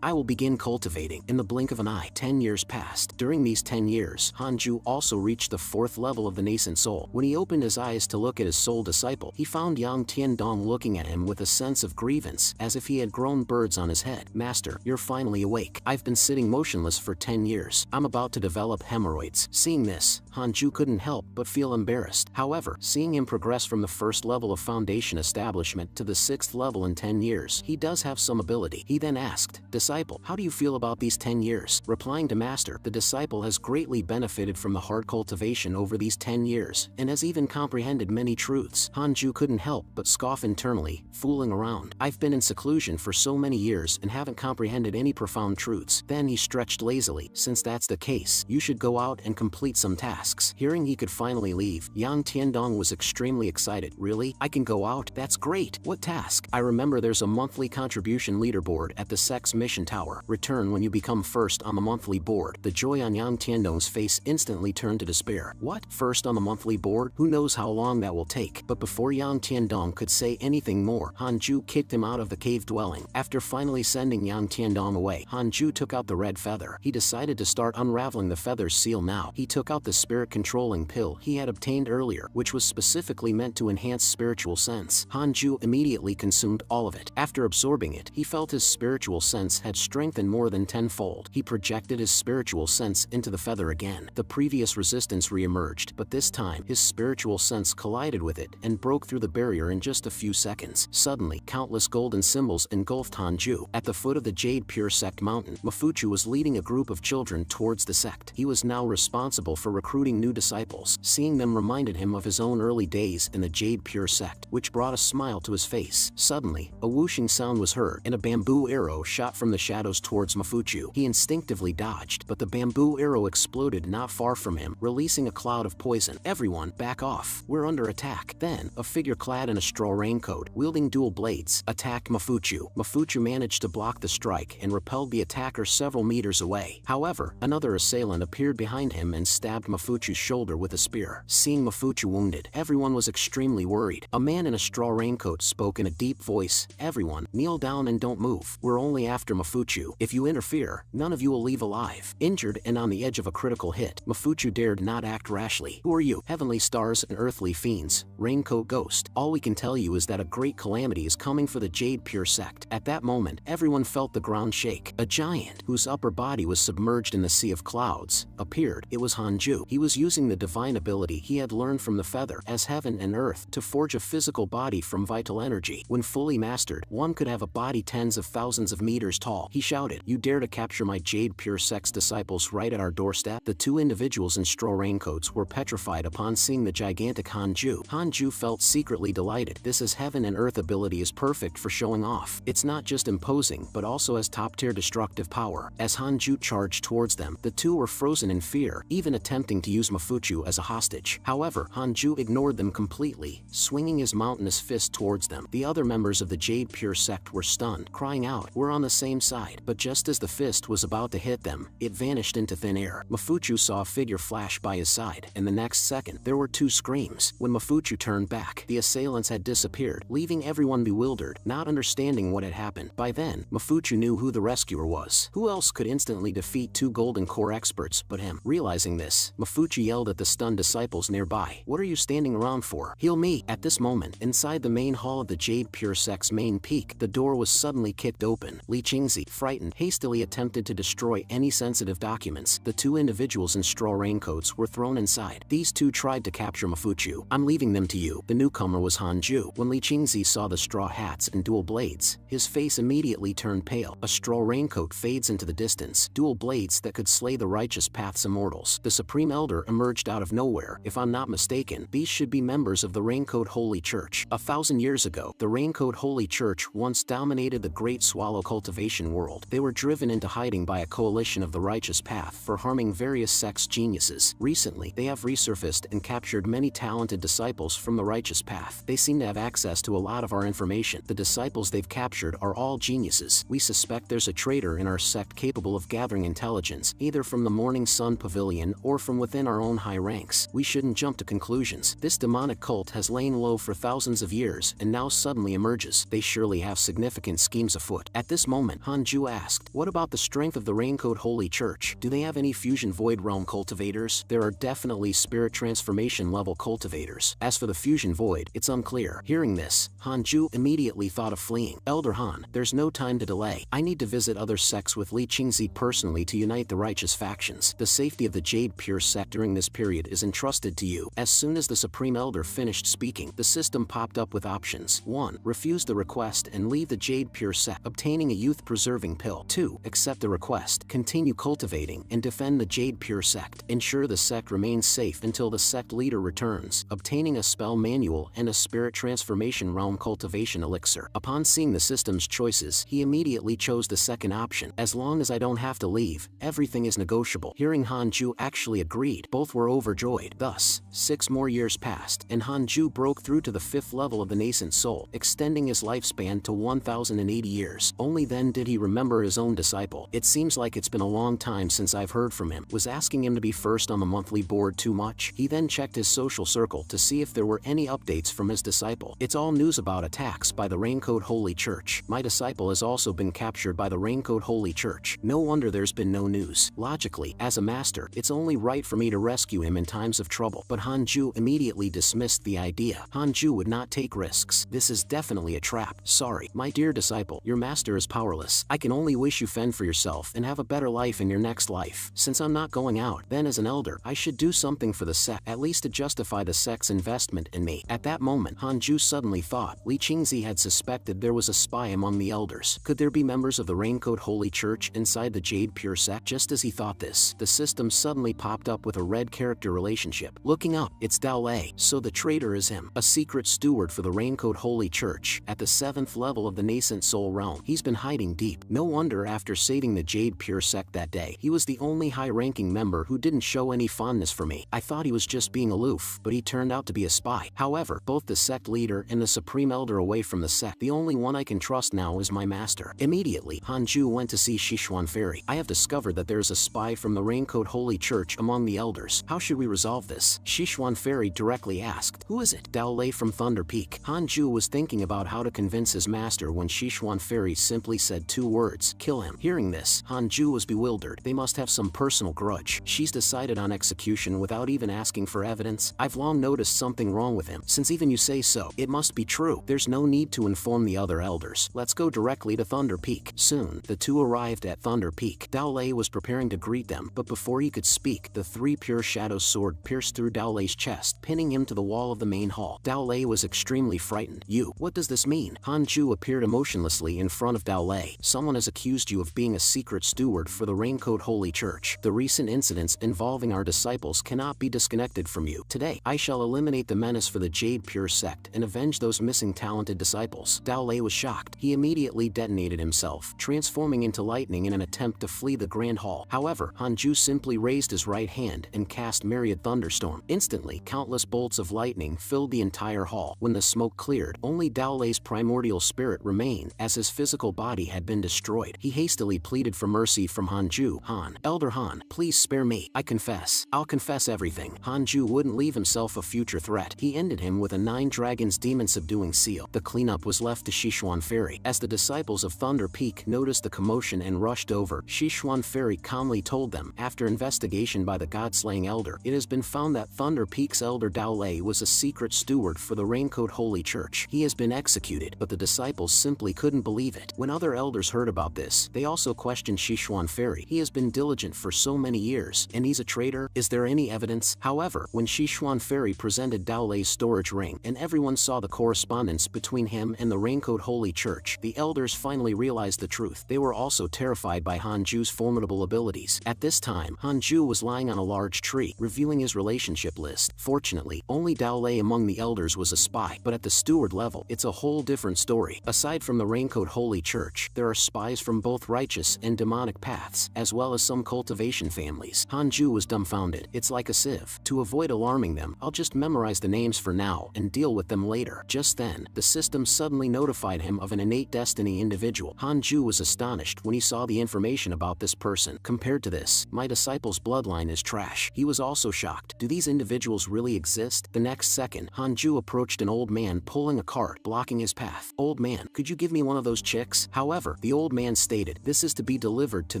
I will begin cultivating. In the blink of an eye, 10 years passed. During these 10 years, Hanju also reached the 4th level of the nascent soul. When he opened his eyes to look at his soul disciple, he found Yang Tiandong looking at him with a sense of grievance, as if he had grown birds on his head. Master, you're finally awake. I've been sitting motionless for 10 years. I'm about to develop hemorrhoids. Seeing this, Hanju couldn't help but feel embarrassed. However, seeing him progress from the 1st level of foundation establishment to the 6th level in 10 years, he does have some ability. He then asked, Disciple, how do you feel about these 10 years? Replying to Master, the disciple has greatly benefited from the hard cultivation over these 10 years, and has even comprehended many truths. Hanju couldn't help but scoff internally, fooling around. I've been in seclusion for so many years and haven't comprehended any profound truths. Then he stretched lazily. Since that's the case, you should go out and complete some tasks. Hearing he could finally leave, Yang Tiandong was extremely excited. Really? I can go out? That's great. What task? I remember there's a monthly contribution leaderboard at the Sex Mission Tower. Return when you become first on the monthly board. The joy on Yang Tiandong's face instantly turned to despair. What? First on the monthly board? Who knows how long that will take? But before Yang Tiandong could say anything more, Hanju kicked him out of the cave dwelling. After finally sending Yang Tiandong away, Hanju took out the red feather. He decided to start unraveling the feather's seal now. He took out the spirit controlling pill he had obtained earlier, which was specifically meant to enhance spiritual sense. Hanju immediately consumed all of it. After absorbing it, he felt his spiritual sense had strengthened more than tenfold. He projected his spiritual sense into the feather again. The previous resistance re-emerged, but this time, his spiritual sense collided with it and broke through the barrier in just a few seconds. Suddenly, countless golden symbols engulfed Hanju. At the foot of the Jade Pure Sect mountain, Mafuchu was leading a group of children towards the sect. He was now responsible for recruiting new disciples. Seeing them reminded him of his own early days in the Jade Pure Sect, which brought a smile to his face. Suddenly, a whooshing sound was heard, and a bamboo arrow shot from the shadows towards Mafuchu. He instinctively dodged, but the bamboo arrow exploded not far from him, releasing a cloud of poison. Everyone, back off. We're under attack. Then, a figure clad in a straw raincoat, wielding dual blades, attacked Mafuchu. Mafuchu managed to block the strike and repelled the attacker several meters away. However, another assailant appeared behind him and stabbed Mafuchu's shoulder with a spear. Seeing Mafuchu wounded, everyone was extremely worried. A man in a straw raincoat spoke in a deep voice, Everyone, kneel down and don't move. We're only after Mafuchu. If you interfere, none of you will leave alive. Injured and on the edge of a critical hit, Mafuchu dared not act rashly. Who are you? Heavenly stars and earthly fiends. Raincoat ghost. All we can tell you is that a great calamity is coming for the Jade Pure Sect. At that moment, everyone felt the ground shake. A giant, whose upper body was submerged in the sea of clouds, appeared. It was Hanju. He was using the divine ability he had learned from the feather, as heaven and earth, to forge a physical body from vital energy. When fully mastered, one could have a body tens of thousands of meters tall. He shouted, You dare to capture my Jade Pure Sect's disciples right at our doorstep? The two individuals in straw raincoats were petrified upon seeing the gigantic Hanju. Hanju felt secretly delighted. This is heaven and earth ability is perfect for showing off. It's not just imposing, but also has top-tier destructive power. As Hanju charged towards them, the two were frozen in fear, even attempting to use Mafuchu as a hostage. However, Hanju ignored them completely, swinging his mountainous fist towards them. The other members of the Jade Pure Sect were stunned, crying out, We're on the same side. But just as the fist was about to hit them, it vanished into thin air. Mafuchu saw a figure flash by his side, and the next second, there were two screams. When Mafuchu turned back, the assailants had disappeared, leaving everyone bewildered, not understanding what had happened. By then, Mafuchu knew who the rescuer was. Who else could instantly defeat two golden core experts but him? Realizing this, Mafuchu yelled at the stunned disciples nearby, What are you standing around for? Heal me! At this moment, inside the main hall of the Jade Pure Sect's main peak, the door was suddenly kicked open. Li Qingzi, frightened, hastily attempted to destroy any sensitive documents. The two individuals in straw raincoats were thrown inside. These two tried to capture capture Mafuchu. I'm leaving them to you. The newcomer was Hanju. When Li Qingzi saw the straw hats and dual blades, his face immediately turned pale. A straw raincoat fades into the distance. Dual blades that could slay the righteous path's immortals. The Supreme Elder emerged out of nowhere. If I'm not mistaken, these should be members of the Raincoat Holy Church. 1,000 years ago, the Raincoat Holy Church once dominated the Great Swallow cultivation world. They were driven into hiding by a coalition of the righteous path for harming various sects geniuses. Recently, they have resurfaced and captured many talented disciples from the righteous path. They seem to have access to a lot of our information. The disciples they've captured are all geniuses. We suspect there's a traitor in our sect capable of gathering intelligence, either from the Morning Sun Pavilion or from within our own high ranks. We shouldn't jump to conclusions. This demonic cult has lain low for thousands of years and now suddenly emerges. They surely have significant schemes afoot. At this moment, Hanju asked, what about the strength of the Raincoat Holy Church? Do they have any fusion void realm cultivators? There are definitely spirit transformation level cultivators. As for the fusion void, it's unclear. Hearing this, Hanju immediately thought of fleeing. Elder Han, there's no time to delay. I need to visit other sects with Li Qingzi personally to unite the righteous factions. The safety of the Jade Pure sect during this period is entrusted to you. As soon as the Supreme Elder finished speaking, the system popped up with options. 1. Refuse the request and leave the Jade Pure sect, obtaining a youth-preserving pill. 2. Accept the request, continue cultivating, and defend the Jade Pure sect. Ensure the sect remains safe until the sect leader returns, obtaining a spell manual and a spirit transformation realm cultivation elixir. Upon seeing the system's choices, he immediately chose the second option. As long as I don't have to leave, everything is negotiable. Hearing Hanju actually agreed, both were overjoyed. Thus, 6 more years passed, and Hanju broke through to the 5th level of the nascent soul, extending his lifespan to 1,080 years. Only then did he remember his own disciple. It seems like it's been a long time since I've heard from him. Was asking him to be first on the monthly board too much? He then checked his social circle to see if there were any updates from his disciple. It's all news about attacks by the Raincoat Holy Church. My disciple has also been captured by the Raincoat Holy Church. No wonder there's been no news. Logically, as a master, it's only right for me to rescue him in times of trouble. But Hanju immediately dismissed the idea. Hanju would not take risks. This is definitely a trap. Sorry, my dear disciple, your master is powerless. I can only wish you fend for yourself and have a better life in your next life. Since I'm not going out, then as an elder, I should do something for the sect, at least to justify the sect's investment in me. At that moment, Hanju suddenly thought Li Qingzi had suspected there was a spy among the elders. Could there be members of the Raincoat Holy Church inside the Jade Pure sect? Just as he thought this, the system suddenly popped up with a red character relationship. Looking up, it's Dao Lei. So the traitor is him, a secret steward for the Raincoat Holy Church, at the 7th level of the nascent soul realm. He's been hiding deep. No wonder after saving the Jade Pure sect that day, he was the only high-ranking member who didn't show any fondness for me. I thought he was just being aloof, but he turned out to be a spy. However, both the sect leader and the Supreme Elder away from the sect, the only one I can trust now is my master. Immediately, Hanju went to see Sichuan Fairy. I have discovered that there's a spy from the Raincoat Holy Church among the elders. How should we resolve this? Sichuan Fairy directly asked. Who is it? Dao Lei from Thunder Peak. Hanju was thinking about how to convince his master when Sichuan Fairy simply said 2 words, kill him. Hearing this, Hanju was bewildered. They must have some personal grudge. She's decided on execution without even asking for evidence. I've long noticed something wrong with him. Since even you say so, it must be true. There's no need to inform the other elders. Let's go directly to Thunder Peak. Soon, the two arrived at Thunder Peak. Dao Lei was preparing to greet them, but before he could speak, the 3 pure shadow sword pierced through Dao Lei's chest, pinning him to the wall of the main hall. Dao Lei was extremely frightened. What does this mean? Hanju appeared emotionlessly in front of Dao Lei. Someone has accused you of being a secret steward for the Raincoat Holy Church. The recent incidents involving our disciples cannot be disconnected from you. Today, I shall eliminate the menace for the Jade Pure sect and avenge those missing talented disciples. Dao Lei was shocked. He immediately detonated himself, transforming into lightning in an attempt to flee the Grand Hall. However, Hanju simply raised his right hand and cast Myriad Thunderstorm. Instantly, countless bolts of lightning filled the entire hall. When the smoke cleared, only Dao Lei's primordial spirit remained, as his physical body had been destroyed. He hastily pleaded for mercy from Hanju. Han, Elder Han, please spare me. I confess. I'll confess everything. Hanju wouldn't leave himself a future threat. He ended him with a 9 dragons demon subduing seal. The cleanup was left to Sichuan Fairy. As the disciples of Thunder Peak noticed the commotion and rushed over, Sichuan Fairy calmly told them, after investigation by the god-slaying elder, it has been found that Thunder Peak's elder Dao Lei was a secret steward for the Raincoat Holy Church. He has been executed, but the disciples simply couldn't believe it. When other elders heard about this, they also questioned Sichuan Fairy. He has been diligent for so many years, and he's a traitor. Is there any evidence? However, when Sichuan Fairy presented Dao Lei's storage ring, and everyone saw the correspondence between him and the Raincoat Holy Church. The elders finally realized the truth. They were also terrified by Hanju's formidable abilities. At this time, Hanju was lying on a large tree, reviewing his relationship list. Fortunately, only Dao Lei among the elders was a spy, but at the steward level, it's a whole different story. Aside from the Raincoat Holy Church, there are spies from both righteous and demonic paths, as well as some cultivation families. Hanju was dumbfounded. It's like a sieve. To avoid alarming them, I'll just memorize the names for now and deal with them later. Just then, the system suddenly notified him of an innate destiny individual. Hanju was astonished when he saw the information about this person. Compared to this, my disciple's bloodline is trash. He was also shocked. Do these individuals really exist? The next second, Hanju approached an old man pulling a cart, blocking his path. Old man, could you give me one of those chicks? However, the old man stated, this is to be delivered to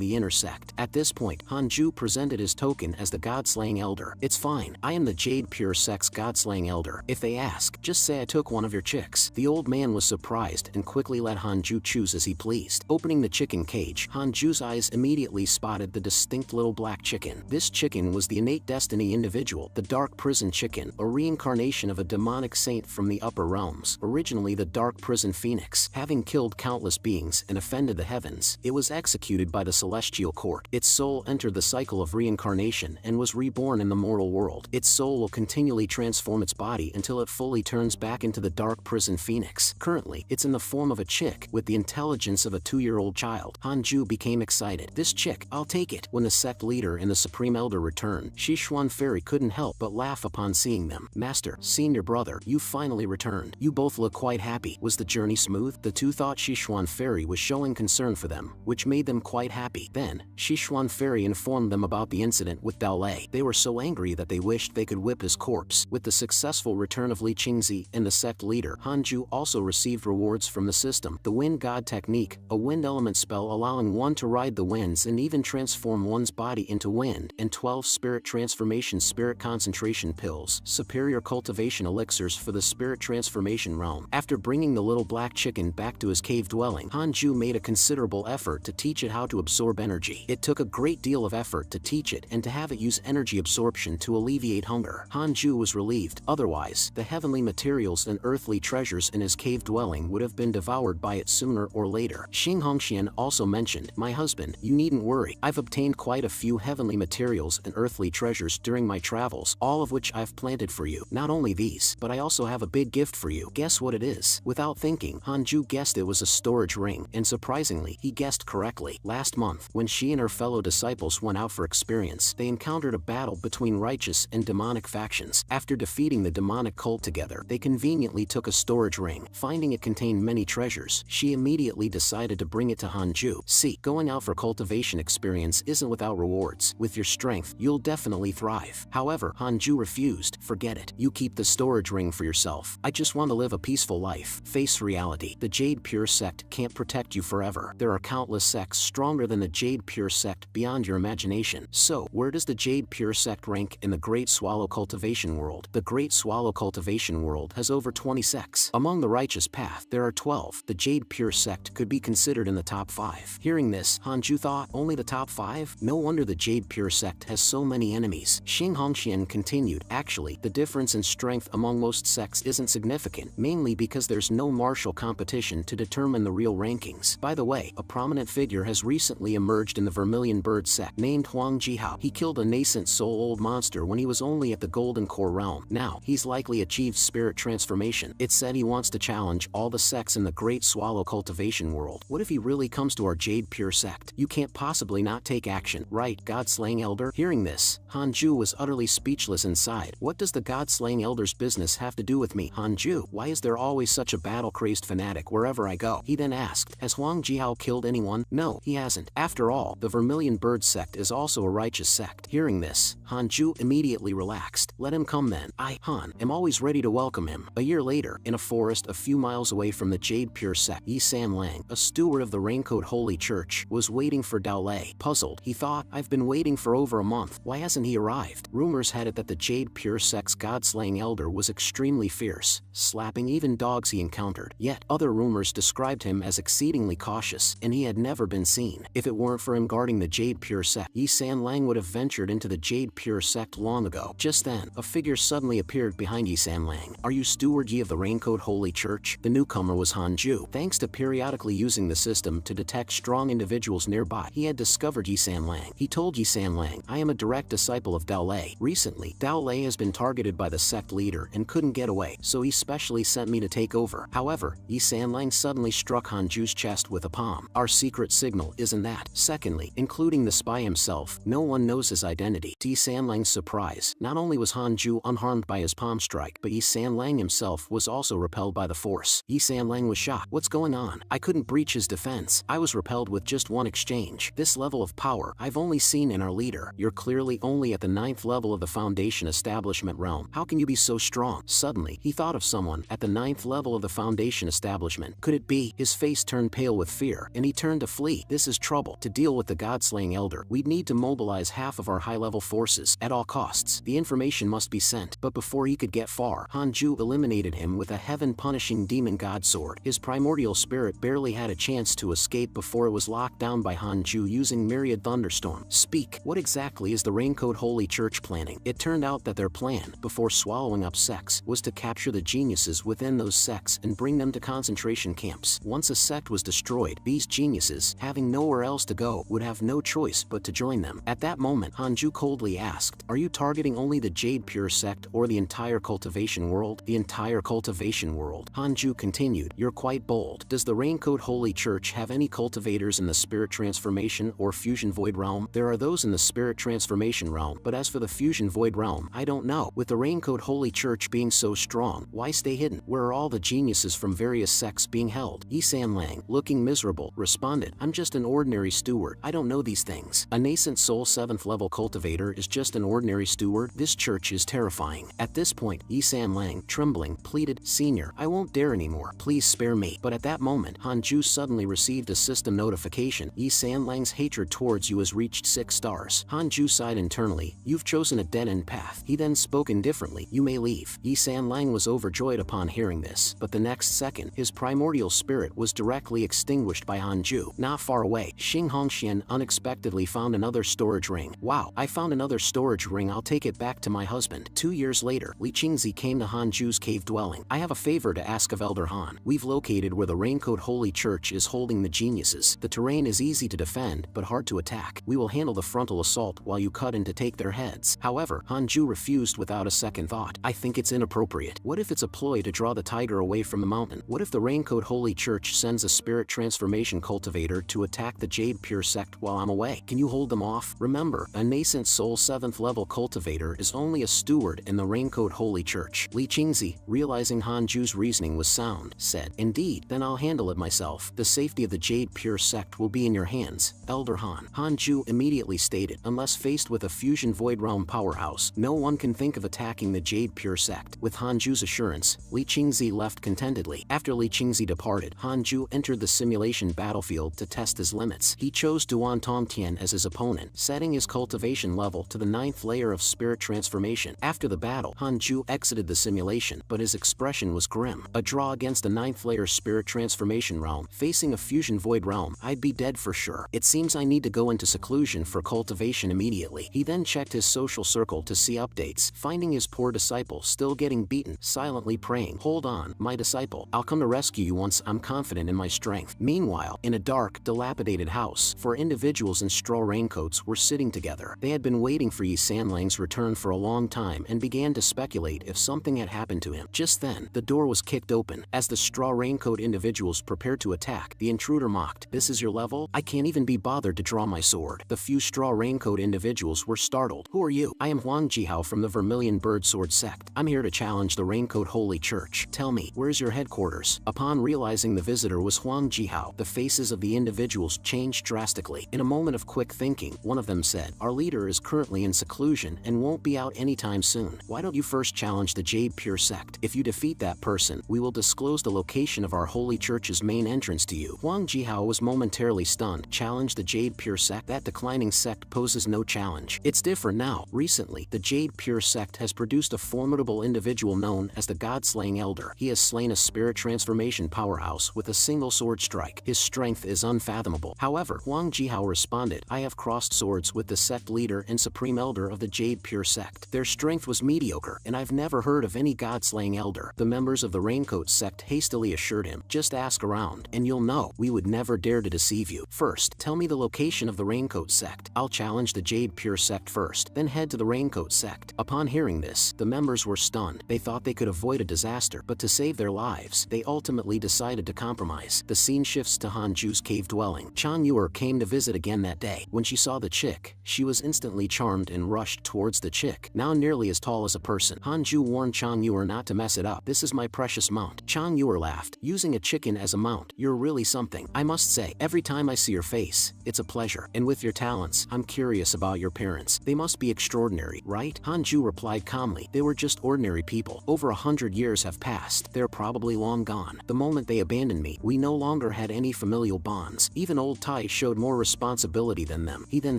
the inner sect. At this point, Hanju presented his token as the God-slaying elder. It's fine. I am the Jade Pure Sect's God-slaying elder. If they ask, just say I took one of your chicks. The old man was surprised and quickly let Hanju choose as he pleased. Opening the chicken cage, Hanju's eyes immediately spotted the distinct little black chicken. This chicken was the innate destiny individual, the Dark Prison Chicken, a reincarnation of a demonic saint from the upper realms. Originally the Dark Prison Phoenix, having killed countless beings and offended the heavens, it was executed by the Celestial Court. Its soul entered the cycle of reincarnation and was reborn in the mortal world. Its soul will continually transform its body until it fully turns back into the Dark Prison Phoenix. Currently, it's in the form of a chick with the intelligence of a 2-year-old child. Hanju became excited. This chick, I'll take it. When the sect leader and the Supreme Elder returned, Sichuan Fairy couldn't help but laugh upon seeing them. Master, senior brother, you finally returned. You both look quite happy. Was the journey smooth? The two thought Sichuan Fairy was showing concern for them, which made them quite happy. Then, Sichuan Fairy informed them about the incident with Dao Lei. They were so angry that they wished they could whip his corpse. With the successful return of Li Qingzi and the sect leader, Hanju also received rewards from the system. The Wind God Technique, a wind element spell allowing one to ride the winds and even transform one's body into wind, and 12 Spirit Transformation Spirit Concentration Pills, superior cultivation elixirs for the Spirit Transformation realm. After bringing the little black chicken back to his cave dwelling, Hanju made a considerable effort to teach it how to absorb energy. It took a great deal of effort to teach it and to have it use energy absorption to alleviate hunger. Hanju was relieved. Otherwise, the heavenly materials and earthly treasures in his cave dwelling would have been devoured by it sooner or later. Xing Hongxian also mentioned, my husband, you needn't worry. I've obtained quite a few heavenly materials and earthly treasures during my travels, all of which I've planted for you. Not only these, but I also have a big gift for you. Guess what it is? Without thinking, Hanju guessed it was a storage ring, and surprisingly, he guessed correctly. Last month, when she and her fellow disciples went out for experience, they encountered a battle between righteous and demonic factions. After defeating the demonic cult together, they conveniently took a storage ring. Finding it contained many treasures, she immediately decided to bring it to Hanju. See, going out for cultivation experience isn't without rewards. With your strength, you'll definitely thrive. However, Hanju refused. Forget it. You keep the storage ring for yourself. I just want to live a peaceful life. Face reality. The Jade Pure Sect can't protect you forever. There are countless sects stronger than the Jade Pure Sect beyond your imagination. So, where does the Jade Pure Sect rank in the Great Swallow cultivation world? The Great Swallow cultivation world has over 20 sects. Among the righteous path, there are 12. The Jade Pure Sect could be considered in the top 5. Hearing this, Hanju thought, only the top 5? No wonder the Jade Pure Sect has so many enemies. Xing Hongxian continued, actually, the difference in strength among most sects isn't significant, mainly because there's no martial competition to determine the real rankings. By the way, a prominent figure has recently emerged in the Vermilion Bird sect, named Huang Jihao. He killed a nascent soul-old monster when he was only at the Golden Core realm. Now, he's likely achieved spirit transformation. It's said he wants to challenge all the sects in the Great Swallow cultivation world. What if he really comes to our Jade Pure Sect? You can't possibly not take action, right, God-slaying elder? Hearing this, Hanju was utterly speechless inside. What does the God-slaying elder's business have to do with me? Hanju, why is there always such a battle-crazed fanatic wherever I go? He then asked, has Huang Jihao killed anyone? No, he hasn't. After all, the Vermilion Bird sect is also a righteous sect. Hearing this, Hanju immediately relaxed. Let him come then. I, Han, am always ready to welcome him. A year later, in a forest a few miles away from the Jade Pure sect, Yi San Lang, a steward of the Raincoat Holy Church, was waiting for Dao Lei. Puzzled, he thought, I've been waiting for over a month. Why hasn't he arrived? Rumors had it that the Jade Pure sect's God-slaying elder was extremely fierce, slapping even dogs he encountered. Yet, other rumors described him as exceedingly cautious, and he had never been seen. If it weren't for him guarding the Jade Pure sect, Yi San Lang would have ventured into the Jade Pure sect long ago. Just Just then, a figure suddenly appeared behind Yi Sanlang. "Are you Steward Yi of the Raincoat Holy Church?" The newcomer was Han Ju. Thanks to periodically using the system to detect strong individuals nearby, he had discovered Yi Sanlang. He told Yi Sanlang, "I am a direct disciple of Dao Lei. Recently, Dao Lei has been targeted by the sect leader and couldn't get away, so he specially sent me to take over." However, Yi Sanlang suddenly struck Han Ju's chest with a palm. "Our secret signal isn't that." Secondly, including the spy himself, no one knows his identity. To Yi Sanlang's surprise, not only was Han Ju unharmed by his palm strike, but Yi Sanlang himself was also repelled by the force. Yi Sanlang was shocked. "What's going on? I couldn't breach his defense. I was repelled with just one exchange. This level of power I've only seen in our leader. You're clearly only at the 9th level of the Foundation Establishment realm. How can you be so strong?" Suddenly, he thought of someone at the 9th level of the Foundation Establishment. Could it be? His face turned pale with fear, and he turned to flee. "This is trouble. To deal with the God-slaying elder, we'd need to mobilize half of our high-level forces at all costs. The information must be sent." But before he could get far, Han Ju eliminated him with a heaven-punishing demon god sword. His primordial spirit barely had a chance to escape before it was locked down by Han Ju using Myriad Thunderstorm. "Speak. What exactly is the Raincoat Holy Church planning?" It turned out that their plan, before swallowing up sects, was to capture the geniuses within those sects and bring them to concentration camps. Once a sect was destroyed, these geniuses, having nowhere else to go, would have no choice but to join them. At that moment, Han Ju coldly asked, "Are you targeting only the Jade Pure sect or the entire cultivation world?" "The entire cultivation world." Han Ju continued, "You're quite bold. Does the Raincoat Holy Church have any cultivators in the spirit transformation or fusion void realm?" "There are those in the spirit transformation realm, but as for the fusion void realm, I don't know. With the Raincoat Holy Church being so strong, why stay hidden? Where are all the geniuses from various sects being held?" Yi Sanlang, looking miserable, responded, "I'm just an ordinary steward. I don't know these things. A nascent soul 7th level cultivator is just an ordinary steward? This church is terrifying." At this point, Yi Sanlang, trembling, pleaded, "Senior, I won't dare anymore. Please spare me." But at that moment, Han Ju suddenly received a system notification. "Yi Sanlang's hatred towards you has reached 6 stars. Han Ju sighed internally. "You've chosen a dead-end path." He then spoke indifferently, "You may leave." Yi Sanlang was overjoyed upon hearing this, but the next second, his primordial spirit was directly extinguished by Han Ju. Not far away, Xing Hongxian unexpectedly found another storage ring. "Wow, I found another storage ring. I'll take it back to my husband." 2 years later, Li Qingzi came to Han Ju's cave dwelling. "I have a favor to ask of Elder Han. We've located where the Raincoat Holy Church is holding the geniuses. The terrain is easy to defend, but hard to attack. We will handle the frontal assault while you cut in to take their heads." However, Han Ju refused without a second thought. "I think it's inappropriate. What if it's a ploy to draw the tiger away from the mountain? What if the Raincoat Holy Church sends a spirit transformation cultivator to attack the Jade Pure sect while I'm away? Can you hold them off? Remember, a nascent soul 7th level cultivator is only a steward in the Raincoat Holy Church." Li Qingzi, realizing Han Ju's reasoning was sound, said, "Indeed, then I'll handle it myself. The safety of the Jade Pure sect will be in your hands, Elder Han." Han Ju immediately stated, "Unless faced with a fusion void realm powerhouse, no one can think of attacking the Jade Pure sect." With Han Ju's assurance, Li Qingzi left contentedly. After Li Qingzi departed, Han Ju entered the simulation battlefield to test his limits. He chose Duan Tongtian as his opponent, setting his cultivation level to the 9th layer of spirit transformation. After the battle, Han Ju exited the simulation, but his expression was grim. "A draw against the 9th layer spirit transformation realm, facing a fusion void realm, I'd be dead for sure. It seems I need to go into seclusion for cultivation immediately." He then checked his social circle to see updates, finding his poor disciple still getting beaten, silently praying, "Hold on, my disciple. I'll come to rescue you once I'm confident in my strength." Meanwhile, in a dark, dilapidated house, 4 individuals in straw raincoats were sitting together. They had been waiting for Yi Sanlang's return for a long time and began to speculate if something had happened to him. Just then, the door was kicked open. As the straw raincoat individuals prepared to attack, the intruder mocked, "This is your level? I can't even be bothered to draw my sword." The few straw raincoat individuals were startled. "Who are you?" "I am Huang Jihao from the Vermilion Bird Sword sect. I'm here to challenge the Raincoat Holy Church. Tell me, where's your headquarters?" Upon realizing the visitor was Huang Jihao, the faces of the individuals changed drastically. In a moment of quick thinking, one of them said, "Our leader is currently in seclusion and won't be out anytime soon. Why don't you first challenge the Jade Pure sect? If you defeat that person, we will disclose the location of our holy church's main entrance to you." Huang Jihao was momentarily stunned. Challenge the Jade Pure sect? That declining sect poses no challenge. It's different now. Recently, the Jade Pure sect has produced a formidable individual known as the God-slaying Elder. He has slain a spirit transformation powerhouse with a single sword strike. His strength is unfathomable. However, Huang Jihao responded, "I have crossed swords with the sect leader and supreme elder of the Jade Pure sect. sect. Their strength was mediocre, and I've never heard of any god-slaying elder. The members of the Raincoat sect hastily assured him, just ask around, and you'll know. We would never dare to deceive you. First, tell me the location of the Raincoat sect. I'll challenge the Jade Pure sect first, then head to the Raincoat sect. Upon hearing this, the members were stunned. They thought they could avoid a disaster, but to save their lives, they ultimately decided to compromise. The scene shifts to Hanju's cave dwelling. Changyur came to visit again that day. When she saw the chick, she was instantly charmed and rushed towards the chick, now nearly as tall as a person. Hanju warned Changyur not to mess it up. This is my precious mount. Changyur laughed. Using a chicken as a mount, you're really something. I must say, every time I see your face, it's a pleasure. And with your talents, I'm curious about your parents. They must be extraordinary, right? Hanju replied calmly. They were just ordinary people. Over 100 years have passed. They're probably long gone. The moment they abandoned me, we no longer had any familial bonds. Even old Tai showed more responsibility than them. He then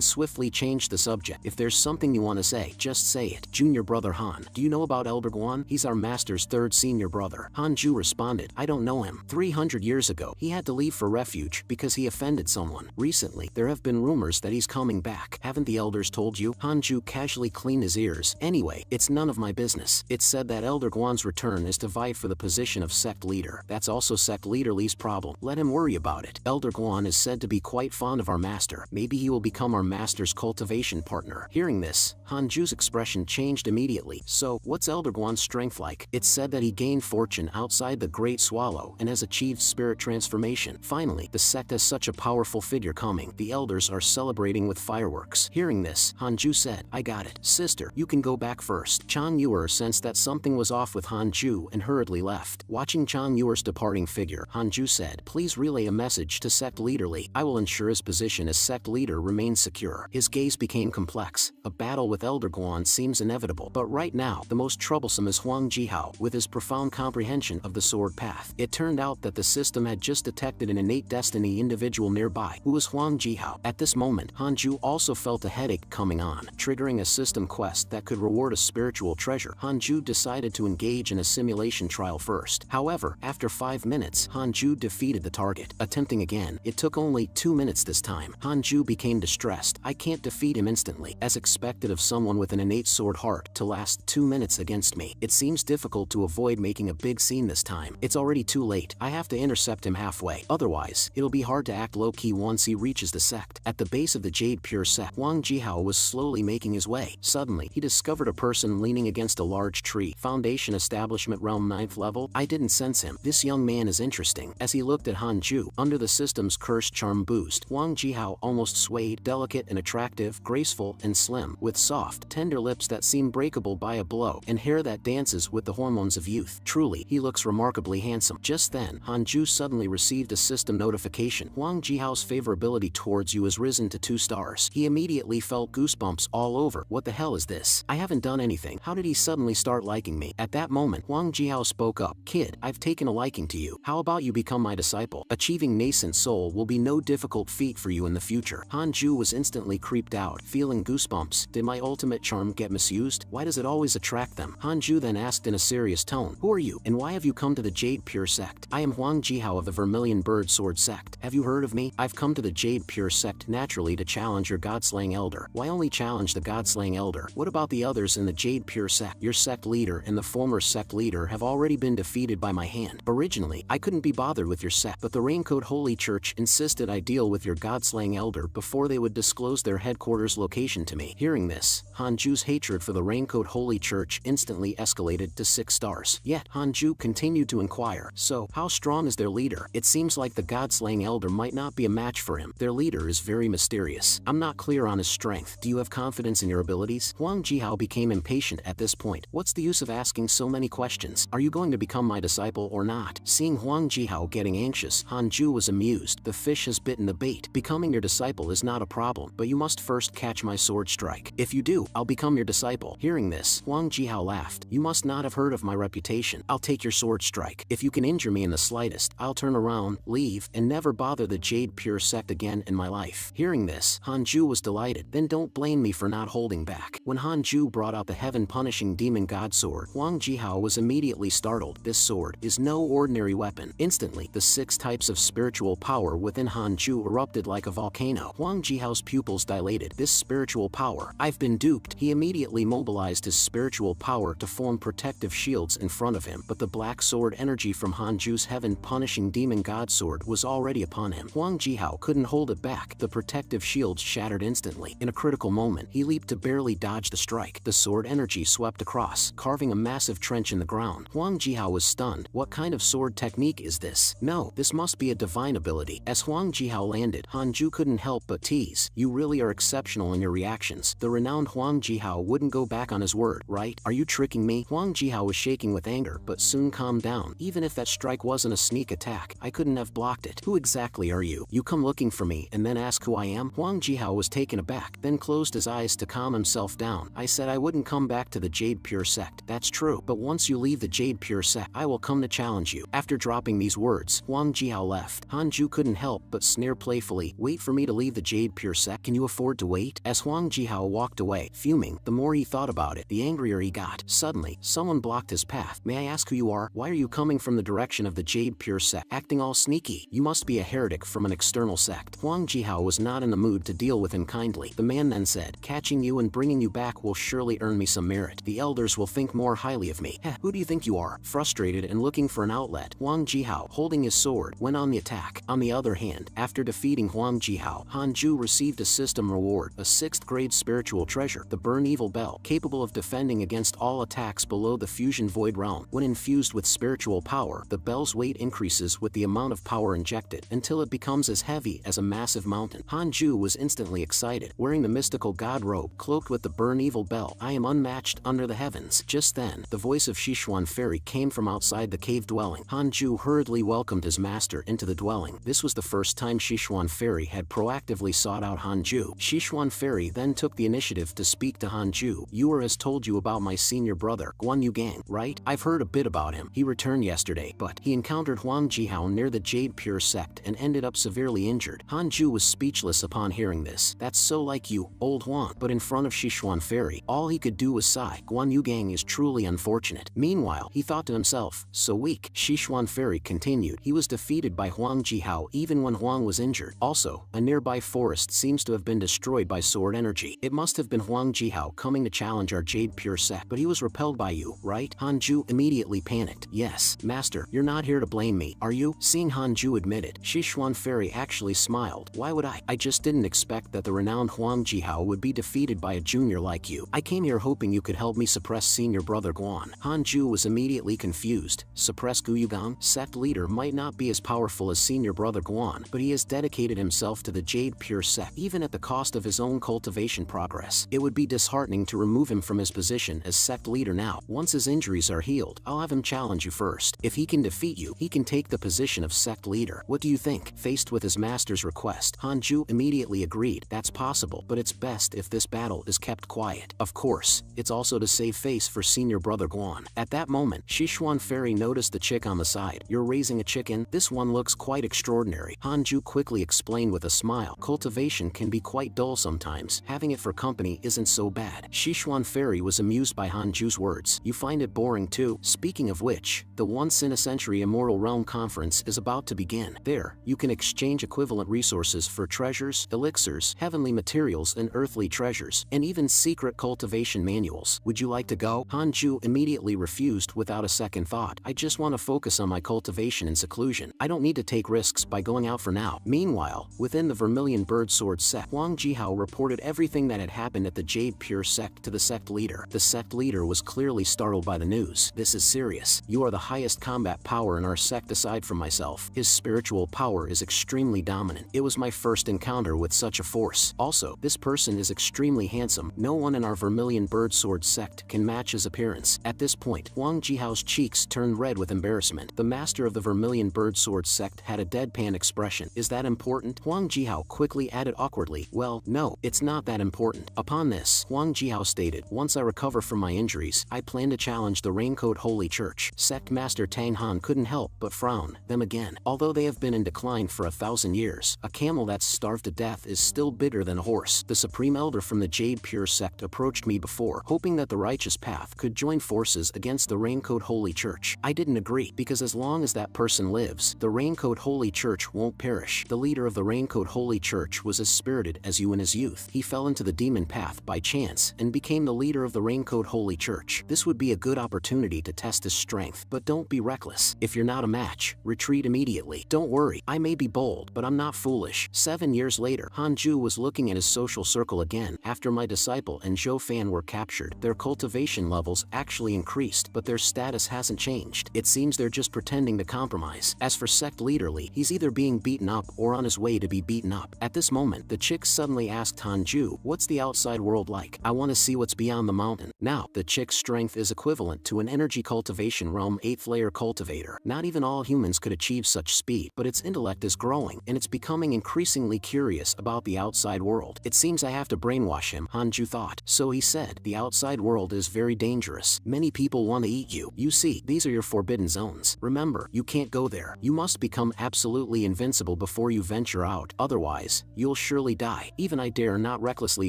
swiftly changed the subject. If there's something you want to say, just say it. Junior brother Han, do you know about Elder Guan? He's our master's third senior brother. Hanju responded, I don't know him. 300 years ago, he had to leave for refuge because he offended someone. Recently, there have been rumors that he's coming back. Haven't the elders told you? Hanju casually cleaned his ears. Anyway, it's none of my business. It's said that Elder Guan's return is to vie for the position of sect leader. That's also sect leader Li's problem. Let him worry about it. Elder Guan is said to be quite fond of our master. Maybe he will become our master's cultivation partner. Hearing this, Hanju's expression changed immediately. So, what's Elder Guan's strength like? It's said that he gained fortune outside the Great Swallow and has achieved spirit transformation. Finally, the sect has such a powerful figure coming. The elders are celebrating with fireworks. Hearing this, Hanju said, I got it. Sister, you can go back first. Changyur sensed that something was off with Hanju and hurriedly left. Watching Changyur's departing figure, Hanju said, please relay a message to sect leader Li. I will ensure his position as sect leader remains secure. His gaze became complex. A battle with Elder Guan seems inevitable, but right now, the most troublesome is Huang Jihao, with his profound comprehension of the sword path. It turned out that the system had just detected an innate destiny individual nearby, who was Huang Jihao. At this moment, Hanju also felt a headache coming on, triggering a system quest that could reward a spiritual treasure. Hanju decided to engage in a simulation trial first. However, after 5 minutes, Hanju defeated the target. Attempting again, it took only 2 minutes this time. Hanju became distressed. I can't defeat him instantly, as expected of someone with an innate sword heart to last 2 minutes against me. It seems difficult to avoid making a big scene this time. It's already too late. I have to intercept him halfway. Otherwise, it'll be hard to act low-key once he reaches the sect. At the base of the Jade Pure sect, Huang Jihao was slowly making his way. Suddenly, he discovered a person leaning against a large tree. Foundation Establishment Realm 9th level? I didn't sense him. This young man is interesting. As he looked at Hanju, under the system's cursed charm boost, Huang Jihao almost swayed, delicate and attractive, graceful and slim, with soft, tender lips that seem breakable by a blow, and hair that dances with the hormones of youth. Truly, he looks remarkably handsome. Just then, Hanju suddenly received a system notification. Huang Jihao's favorability towards you has risen to 2 stars. He immediately felt goosebumps all over. What the hell is this? I haven't done anything. How did he suddenly start liking me? At that moment, Huang Jihao spoke up. Kid, I've taken a liking to you. How about you become my disciple? Achieving nascent soul will be no difficult feat for you in the future. Hanju was instantly creeped out, feeling goosebumps. Did my ultimate charm get misused? Why does it always attract them? Hanju then asked in a serious tone, who are you, and why have you come to the Jade Pure sect? I am Huang Jihao of the Vermilion Bird Sword sect. Have you heard of me? I've come to the Jade Pure sect naturally to challenge your God-slaying elder. Why only challenge the God-slaying elder? What about the others in the Jade Pure sect? Your sect leader and the former sect leader have already been defeated by my hand. Originally, I couldn't be bothered with your sect, but the Raincoat Holy Church insisted I deal with your God-slaying elder before they would disclose their headquarters location to me. Hearing this, Hanju's hatred for the Raincoat Holy Church instantly escalated to 6 stars. Yet, Hanju continued to inquire, so, how strong is their leader? It seems like the God-slaying elder might not be a match for him. Their leader is very mysterious. I'm not clear on his strength. Do you have confidence in your abilities? Huang Jihao became impatient at this point. What's the use of asking so many questions? Are you going to become my disciple or not? Seeing Huang Jihao getting anxious, Hanju was amused. The fish has bitten the bait. Becoming your disciple is not a problem, but you must first catch my sword strike. If you do, I'll become your disciple. Hearing this, Huang Jihao laughed. You must not have heard of my reputation. I'll take your sword strike. If you can injure me in the slightest, I'll turn around, leave, and never bother the Jade Pure sect again in my life. Hearing this, Hanju was delighted. Then don't blame me for not holding back. When Hanju brought out the heaven-punishing demon god sword, Huang Jihao was immediately startled. This sword is no ordinary weapon. Instantly, the 6 types of spiritual power within Hanju erupted like a volcano. Huang Jihao's pupils dilated. This spiritual power. I've been duped. He immediately mobilized his spiritual power to form protective shields in front of him, but the black sword energy from Hanju's heaven-punishing demon god sword was already upon him. Huang Jihao couldn't hold it back. The protective shields shattered instantly. In a critical moment, he leaped to barely dodge the strike. The sword energy swept across, carving a massive trench in the ground. Huang Jihao was stunned. What kind of sword technique is this? No, this must be a divine ability. As Huang Jihao landed, Hanju couldn't help but tease. You really are exceptional in your reactions. The renowned Huang Jihao wouldn't go back on his word, right? Are you tricking me? Huang Jihao was shaking with anger, but soon calmed down. Even if that strike wasn't a sneak attack, I couldn't have blocked it. Who exactly are you? You come looking for me and then ask who I am? Huang Jihao was taken aback, then closed his eyes to calm himself down. I said I wouldn't come back to the Jade Pure Sect. That's true, but once you leave the Jade Pure Sect, I will come to challenge you. After dropping these words, Huang Jihao left. Hanju couldn't help but sneer playfully. Wait for me to leave the Jade Pure Sect? Can you afford to wait? As Huang Jihao walked away, fuming, the more he thought about it, the angrier he got. Suddenly, someone blocked his path. May I ask who you are? Why are you coming from the direction of the Jade Pure Sect, acting all sneaky? You must be a heretic from an external sect. Huang Jihao was not in the mood to deal with him kindly. The man then said, catching you and bringing you back will surely earn me some merit. The elders will think more highly of me. Heh, who do you think you are? Frustrated and looking for an outlet, Huang Jihao, holding his sword, went on the attack. On the other hand, after defeating Huang Jihao, Hanju received a system reward, a 6th grade spiritual treasure, the Burn Evil Bell, capable of defending against all attacks below the Fusion Void realm. When infused with spiritual power, the bell's weight increases with the amount of power injected, until it becomes as heavy as a massive mountain. Hanju was instantly excited. Wearing the mystical god robe, cloaked with the Burn Evil Bell, I am unmatched under the heavens. Just then, the voice of Sichuan Fairy came from outside the cave dwelling. Hanju hurriedly welcomed his master into the dwelling. This was the first time Sichuan Fairy had proactively sought out Hanju. Sichuan Fairy then took the initiative to speak to Hanju. You has told you about my senior brother, Guan Yu Gang, right? I've heard a bit about him. He returned yesterday, but he encountered Huang Jihao near the Jade Pure Sect and ended up severely injured. Hanju was speechless upon hearing this. That's so like you, old Huang. But in front of Sichuan Fairy, all he could do was sigh. Guan Yu Gang is truly unfortunate. Meanwhile, he thought to himself, so weak. Sichuan Fairy continued. He was defeated by Huang Jihao even when Huang was injured. Also, a nearby forest seems to have been destroyed by sword energy. It must have been Huang Jihao coming to challenge our Jade Pure Sect, but he was repelled by you, right? Hanju immediately panicked. Yes, master, you're not here to blame me, are you? Seeing Hanju admit it, Sichuan Fairy actually smiled. Why would I? I just didn't expect that the renowned Huang Jihao would be defeated by a junior like you. I came here hoping you could help me suppress senior brother Guan. Hanju was immediately confused. Suppress Guyugang? Sect leader might not be as powerful as senior brother Guan, but he has dedicated himself to the Jade Pure Sect, even at the cost of his own cultivation progress. It would be disheartening to remove him from his position as sect leader now. Once his injuries are healed, I'll have him challenge you first. If he can defeat you, he can take the position of sect leader. What do you think? Faced with his master's request, Hanju immediately agreed. That's possible, but it's best if this battle is kept quiet. Of course, it's also to save face for senior brother Guan. At that moment, Sichuan Fairy noticed the chick on the side. You're raising a chicken? This one looks quite extraordinary. Hanju quickly explained with a smile. Cultivation can be quite dull sometimes. Having it for company isn't so bad. Sichuan Fairy was amused by Hanju's words. You find it boring too? Speaking of which, the once-in-a-century Immortal Realm Conference is about to begin. There, you can exchange equivalent resources for treasures, elixirs, heavenly materials and earthly treasures, and even secret cultivation manuals. Would you like to go? Hanju immediately refused without a second thought. I just want to focus on my cultivation in seclusion. I don't need to take risks by going out for now. Meanwhile, within the Vermilion Bird Sword Sect, Huang Jihao reported everything that had happened at the Jade Pure Sect to the sect leader. The sect leader was clearly startled by the news. This is serious. You are the highest combat power in our sect aside from myself. His spiritual power is extremely dominant. It was my first encounter with such a force. Also, this person is extremely handsome. No one in our Vermilion Bird Sword Sect can match his appearance. At this point, Huang Jihao's cheeks turned red with embarrassment. The master of the Vermilion Bird Sword Sect had a deadpan expression. Is that important? Huang Jihao quickly added awkwardly. Well, no, it's not that important. Upon this, Huang Jihao stated, once I recover from my injuries, I plan to challenge the Raincoat Holy Church. Sect Master Tang Han couldn't help but frown. Them again. Although they have been in decline for 1,000 years, a camel that's starved to death is still bigger than a horse. The Supreme Elder from the Jade Pure Sect approached me before, hoping that the Righteous Path could join forces against the Raincoat Holy Church. I didn't agree, because as long as that person lives, the Raincoat Holy Church won't perish. The leader of the Raincoat Holy Church was as spirited as you in his youth. He fell into the demon path by chance. chance and became the leader of the Raincoat Holy Church. This would be a good opportunity to test his strength, but don't be reckless. If you're not a match, retreat immediately. Don't worry, I may be bold, but I'm not foolish. 7 years later, Hanju was looking at his social circle again. After my disciple and Zhou Fan were captured, their cultivation levels actually increased, but their status hasn't changed. It seems they're just pretending to compromise. As for sect leader Li, he's either being beaten up or on his way to be beaten up. At this moment, the chick suddenly asked Hanju, "What's the outside world like? I want to see what's beyond the mountain." Now, the chick's strength is equivalent to an energy cultivation realm 8th layer cultivator. Not even all humans could achieve such speed, but its intellect is growing, and it's becoming increasingly curious about the outside world. It seems I have to brainwash him, Hanju thought. So he said, "The outside world is very dangerous. Many people want to eat you. You see, these are your forbidden zones. Remember, you can't go there. You must become absolutely invincible before you venture out. Otherwise, you'll surely die. Even I dare not recklessly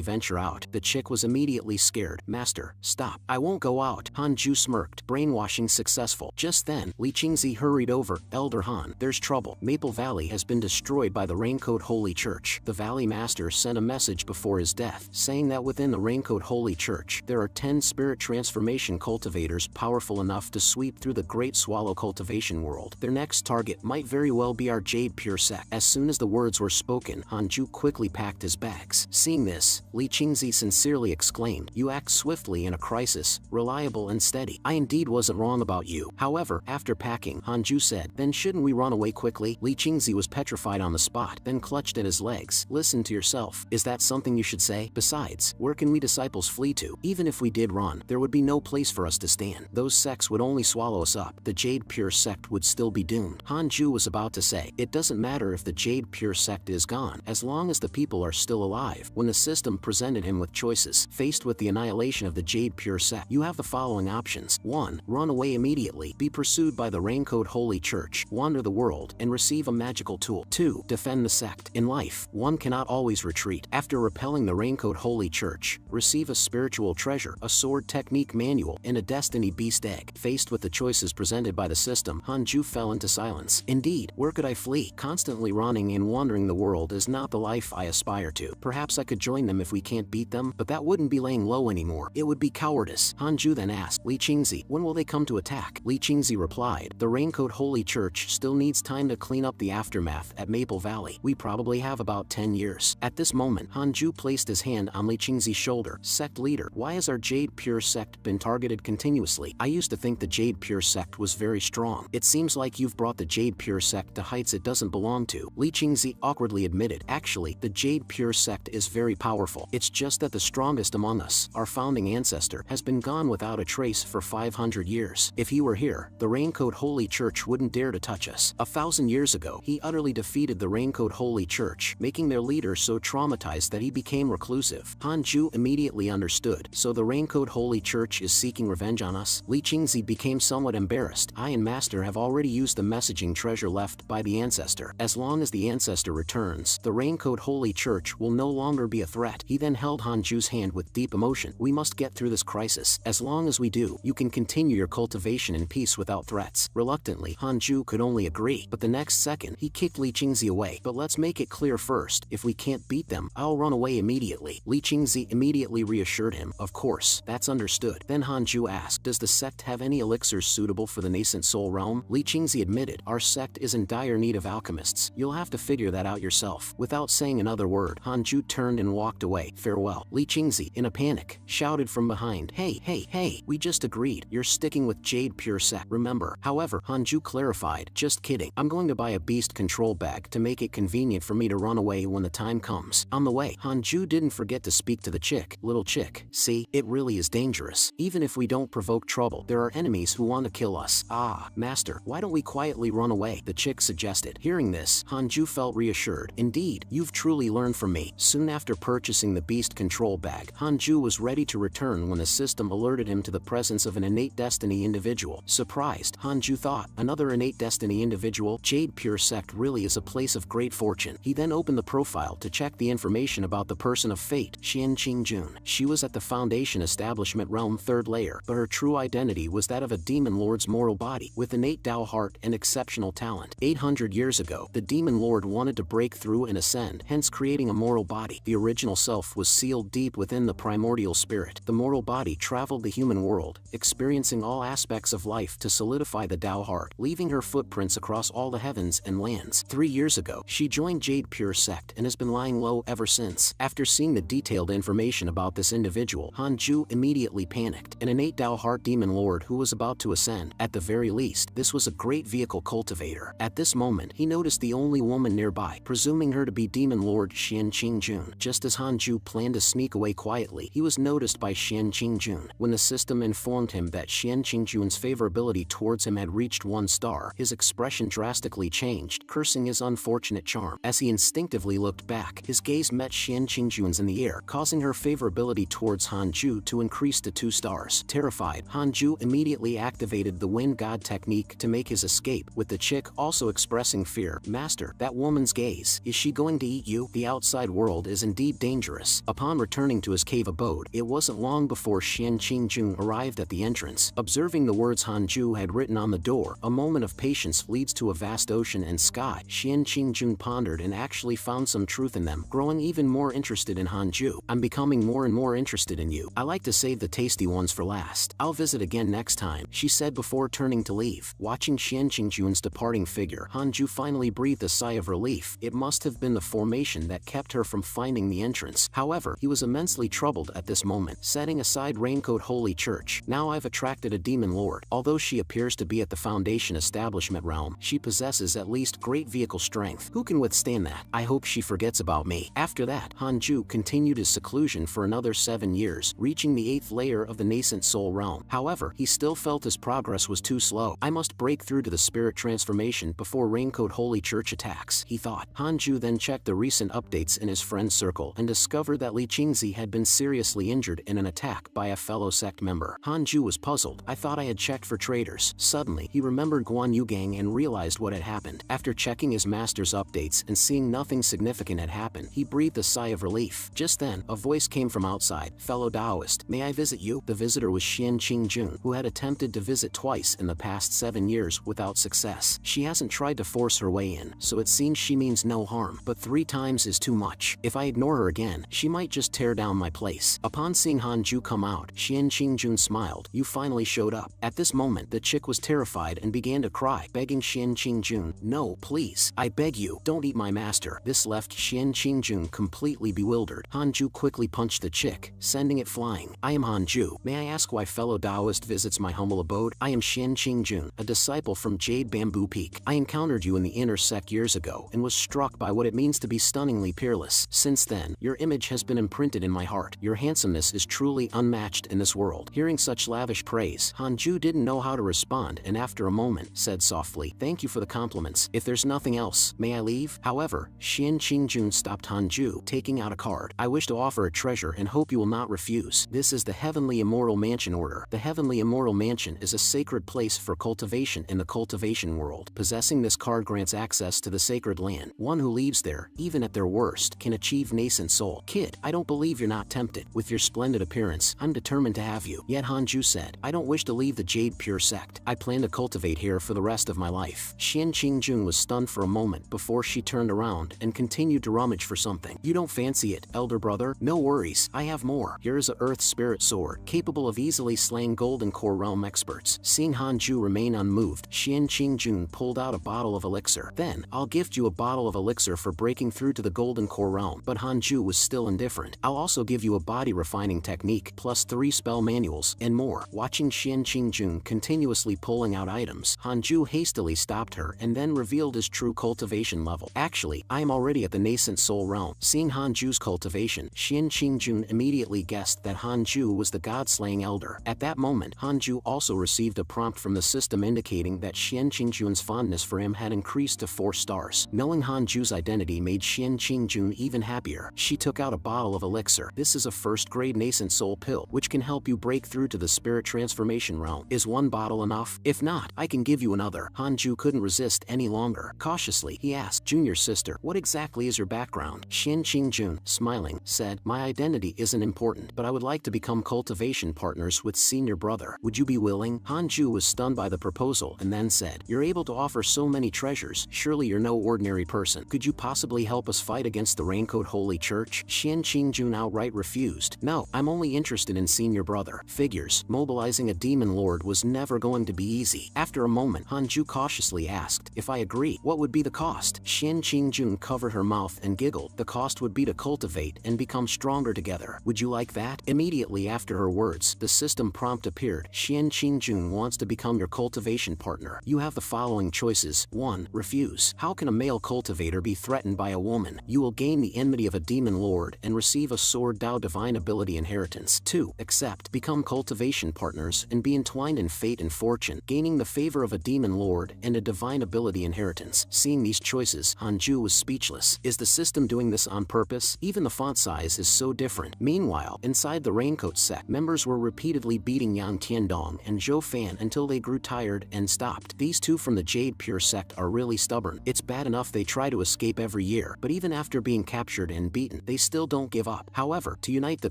venture out." The chick was immediately scared. "Master, stop. I won't go out." Hanju smirked. Brainwashing successful. Just then, Li Qingzi hurried over. "Elder Han, there's trouble. Maple Valley has been destroyed by the Raincoat Holy Church." The Valley Master sent a message before his death, saying that within the Raincoat Holy Church, there are 10 spirit transformation cultivators powerful enough to sweep through the Great Swallow cultivation world. Their next target might very well be our Jade Pure sect. As soon as the words were spoken, Hanju quickly packed his bags. Seeing this, Li Qingzi sincerely exclaimed, "You act swiftly in a crisis, reliable and steady. I indeed wasn't wrong about you." However, after packing, Hanju said, "Then shouldn't we run away quickly?" Li Qingzi was petrified on the spot, then clutched at his legs. "Listen to yourself. Is that something you should say? Besides, where can we disciples flee to? Even if we did run, there would be no place for us to stand. Those sects would only swallow us up. The Jade Pure sect would still be doomed." Hanju was about to say, "It doesn't matter if the Jade Pure sect is gone, as long as the people are still alive," when the system presented him with choices. Faced with the annihilation of the Jade Pure sect, you have the following options. 1. Run away immediately, be pursued by the Raincoat Holy Church, wander the world, and receive a magical tool. 2. Defend the sect. In life, one cannot always retreat. After repelling the Raincoat Holy Church, receive a spiritual treasure, a sword technique manual, and a destiny beast egg. Faced with the choices presented by the system, Hanju fell into silence. Indeed, where could I flee? Constantly running and wandering the world is not the life I aspire to. Perhaps I could join them if we can't beat them, but that wouldn't be laying low anymore. It would be cowardice. Hanju then asked, "Li Qingzi, when will they come to attack?" Li Qingzi replied, "The Raincoat Holy Church still needs time to clean up the aftermath at Maple Valley. We probably have about 10 years. At this moment, Hanju placed his hand on Li Qingzi's shoulder. "Sect leader, why has our Jade Pure sect been targeted continuously? I used to think the Jade Pure sect was very strong. It seems like you've brought the Jade Pure sect to heights it doesn't belong to." Li Qingzi awkwardly admitted, "Actually, the Jade Pure sect is very powerful. It's just that the strongest among us, our founding ancestor, has been gone without a trace for 500 years. If he were here, the Raincoat Holy Church wouldn't dare to touch us. 1,000 years ago, he utterly defeated the Raincoat Holy Church, making their leader so traumatized that he became reclusive." Hanju immediately understood. "So the Raincoat Holy Church is seeking revenge on us?" Li Qingzi became somewhat embarrassed. "I and Master have already used the messaging treasure left by the ancestor. As long as the ancestor returns, the Raincoat Holy Church will no longer be a threat." He then held Hanju's hand with deep emotion. "We must get through this crisis. As long as we do, you can continue your cultivation in peace without threats." Reluctantly, Hanju could only agree, but the next second, he kicked Li Qingzi away. "But let's make it clear first, if we can't beat them, I'll run away immediately." Li Qingzi immediately reassured him, "Of course, that's understood." Then Hanju asked, "Does the sect have any elixirs suitable for the nascent soul realm?" Li Qingzi admitted, "Our sect is in dire need of alchemists. You'll have to figure that out yourself." Without saying another word, Hanju turned and walked away. "Farewell." Li Qingzi, in a panic, shouted from behind, Hey, we just agreed. You're sticking with Jade Pure sect, remember?" However, Hanju clarified, "Just kidding. I'm going to buy a beast control bag to make it convenient for me to run away when the time comes." On the way, Hanju didn't forget to speak to the chick. "Little chick, see, it really is dangerous. Even if we don't provoke trouble, there are enemies who want to kill us." "Ah, Master, why don't we quietly run away?" the chick suggested. Hearing this, Hanju felt reassured. "Indeed, you've truly learned from me." Soon after purchasing the beast control bag, Hanju was ready to return when the system alerted him to the presence of an innate destiny individual. Surprised, Hanju thought, "Another innate destiny individual? Jade Pure sect really is a place of great fortune." He then opened the profile to check the information about the person of fate, Xian Qingjun. She was at the Foundation Establishment Realm 3rd layer, but her true identity was that of a demon lord's mortal body, with innate Dao heart and exceptional talent. 800 years ago, the demon lord wanted to break through and ascend, hence creating a mortal body. The original self was sealed deep deep within the primordial spirit, the mortal body traveled the human world, experiencing all aspects of life to solidify the Tao heart, leaving her footprints across all the heavens and lands. 3 years ago, she joined Jade Pure Sect and has been lying low ever since. After seeing the detailed information about this individual, Hanju immediately panicked. An innate Tao heart demon lord who was about to ascend. At the very least, this was a great vehicle cultivator. At this moment, he noticed the only woman nearby, presuming her to be demon lord Xian Qingjun. Just as Hanju planned to sneak away quietly, he was noticed by Xian Qingjun. When the system informed him that Xian Qingjun's favorability towards him had reached 1 star, his expression drastically changed, cursing his unfortunate charm. As he instinctively looked back, his gaze met Xian Qingjun's in the air, causing her favorability towards Hanju to increase to 2 stars. Terrified, Hanju immediately activated the Wind God technique to make his escape, with the chick also expressing fear. Master, that woman's gaze, is she going to eat you? The outside world is indeed dangerous. Upon returning to his cave abode, it wasn't long before Xian Qingjun arrived at the entrance. Observing the words Hanju had written on the door, a moment of patience leads to a vast ocean and sky. Xian Qingjun pondered and actually found some truth in them, growing even more interested in Hanju. I'm becoming more and more interested in you. I like to save the tasty ones for last. I'll visit again next time, she said before turning to leave. Watching Xian Qingjun's departing figure, Hanju finally breathed a sigh of relief. It must have been the formation that kept her from finding the entrance. However, he was immensely troubled at this moment. Setting aside Raincoat Holy Church, now I've attracted a demon lord. Although she appears to be at the Foundation establishment realm, she possesses at least great vehicle strength. Who can withstand that? I hope she forgets about me. After that, Hanju continued his seclusion for another 7 years, reaching the 8th layer of the nascent soul realm. However, he still felt his progress was too slow. I must break through to the spirit transformation before Raincoat Holy Church attacks, he thought. Hanju then checked the recent updates in his friend's circle and discovered that Li Qingzi had been seriously injured in an attack by a fellow sect member. Hanju was puzzled. I thought I had checked for traitors. Suddenly, he remembered Guan Yugang and realized what had happened. After checking his master's updates and seeing nothing significant had happened, he breathed a sigh of relief. Just then, a voice came from outside. Fellow Taoist, may I visit you? The visitor was Xian Qingjun, who had attempted to visit twice in the past 7 years without success. She hasn't tried to force her way in, so it seems she means no harm, but 3 times is too much. If I ignore her again, she might just tear down my place. Upon seeing Hanju come out, Xian Qingjun smiled. You finally showed up. At this moment, the chick was terrified and began to cry, begging Xian Qingjun, no, please, I beg you, don't eat my master. This left Xian Qingjun completely bewildered. Hanju quickly punched the chick, sending it flying. I am Hanju. May I ask why fellow Taoist visits my humble abode? I am Xian Qingjun, a disciple from Jade Bamboo Peak. I encountered you in the inner sect years ago and was struck by what it means to be stunningly peerless. Since then, your image has been imprinted in my heart. Your handsomeness is truly unmatched in this world. Hearing such lavish praise, Hanju didn't know how to respond and after a moment, said softly, thank you for the compliments. If there's nothing else, may I leave? However, Xian Qingjun stopped Hanju, taking out a card. I wish to offer a treasure and hope you will not refuse. This is the Heavenly Immortal Mansion order. The Heavenly Immortal Mansion is a sacred place for cultivation in the cultivation world. Possessing this card grants access to the sacred land. One who leaves there, even at their worst, can achieve nascent soul. Kid, I don't believe you're not tempted. With your splendid appearance, I'm determined to have you. Yet Hanju said, I don't wish to leave the Jade Pure Sect. I plan to cultivate here for the rest of my life. Xian Qingjun was stunned for a moment before she turned around and continued to rummage for something. You don't fancy it, elder brother? No worries, I have more. Here is a Earth Spirit Sword, capable of easily slaying Golden Core Realm experts. Seeing Hanju remain unmoved, Xian Qingjun pulled out a bottle of elixir. Then, I'll gift you a bottle of elixir for breaking through to the Golden Core Realm. But Hanju was still indifferent. I'll also give you a body refining technique, plus 3 spell manuals, and more. Watching Xian Qingjun continuously pulling out items, Hanju hastily stopped her and then revealed his true cultivation level. Actually, I am already at the nascent soul realm. Seeing Hanju's cultivation, Xian Qingjun immediately guessed that Hanju was the god-slaying elder. At that moment, Hanju also received a prompt from the system indicating that Xian Qingjun's fondness for him had increased to 4 stars. Knowing Hanju's identity made Xian Qingjun even happier. She took out a bottle of elixir. This is a first-grade nascent soul pill, which can help you break through to the spirit transformation realm. Is 1 bottle enough? If not, I can give you another. Hanju couldn't resist any longer. Cautiously, he asked, Junior sister, what exactly is your background? Xian Qingjun, smiling, said, my identity isn't important, but I would like to become cultivation partners with senior brother. Would you be willing? Hanju was stunned by the proposal and then said, you're able to offer so many treasures, surely you're no ordinary person. Could you possibly help us fight against the Raincoat Holy Church? Xian Qingjun outright refused. "No, I'm only interested in seeing your brother." Figures, mobilizing a demon lord was never going to be easy. After a moment, Hanju cautiously asked, "If I agree, what would be the cost?" Xian Qingjun covered her mouth and giggled. "The cost would be to cultivate and become stronger together. Would you like that?" Immediately after her words, the system prompt appeared. "Xian Qingjun wants to become your cultivation partner. You have the following choices. 1. Refuse. How can a male cultivator be threatened by a woman? You will gain the enmity of a demon lord and receive a sword Dao divine ability inheritance. 2. Accept. Become cultivation partners and be entwined in fate and fortune, gaining the favor of a demon lord and a divine ability inheritance." Seeing these choices, Hanju was speechless. Is the system doing this on purpose? Even the font size is so different. Meanwhile, inside the Raincoat sect, members were repeatedly beating Yang Tiandong and Zhou Fan until they grew tired and stopped. These two from the Jade Pure sect are really stubborn. It's bad enough they try to escape every year, but even after being captured and beaten, they still don't give up. However, to unite the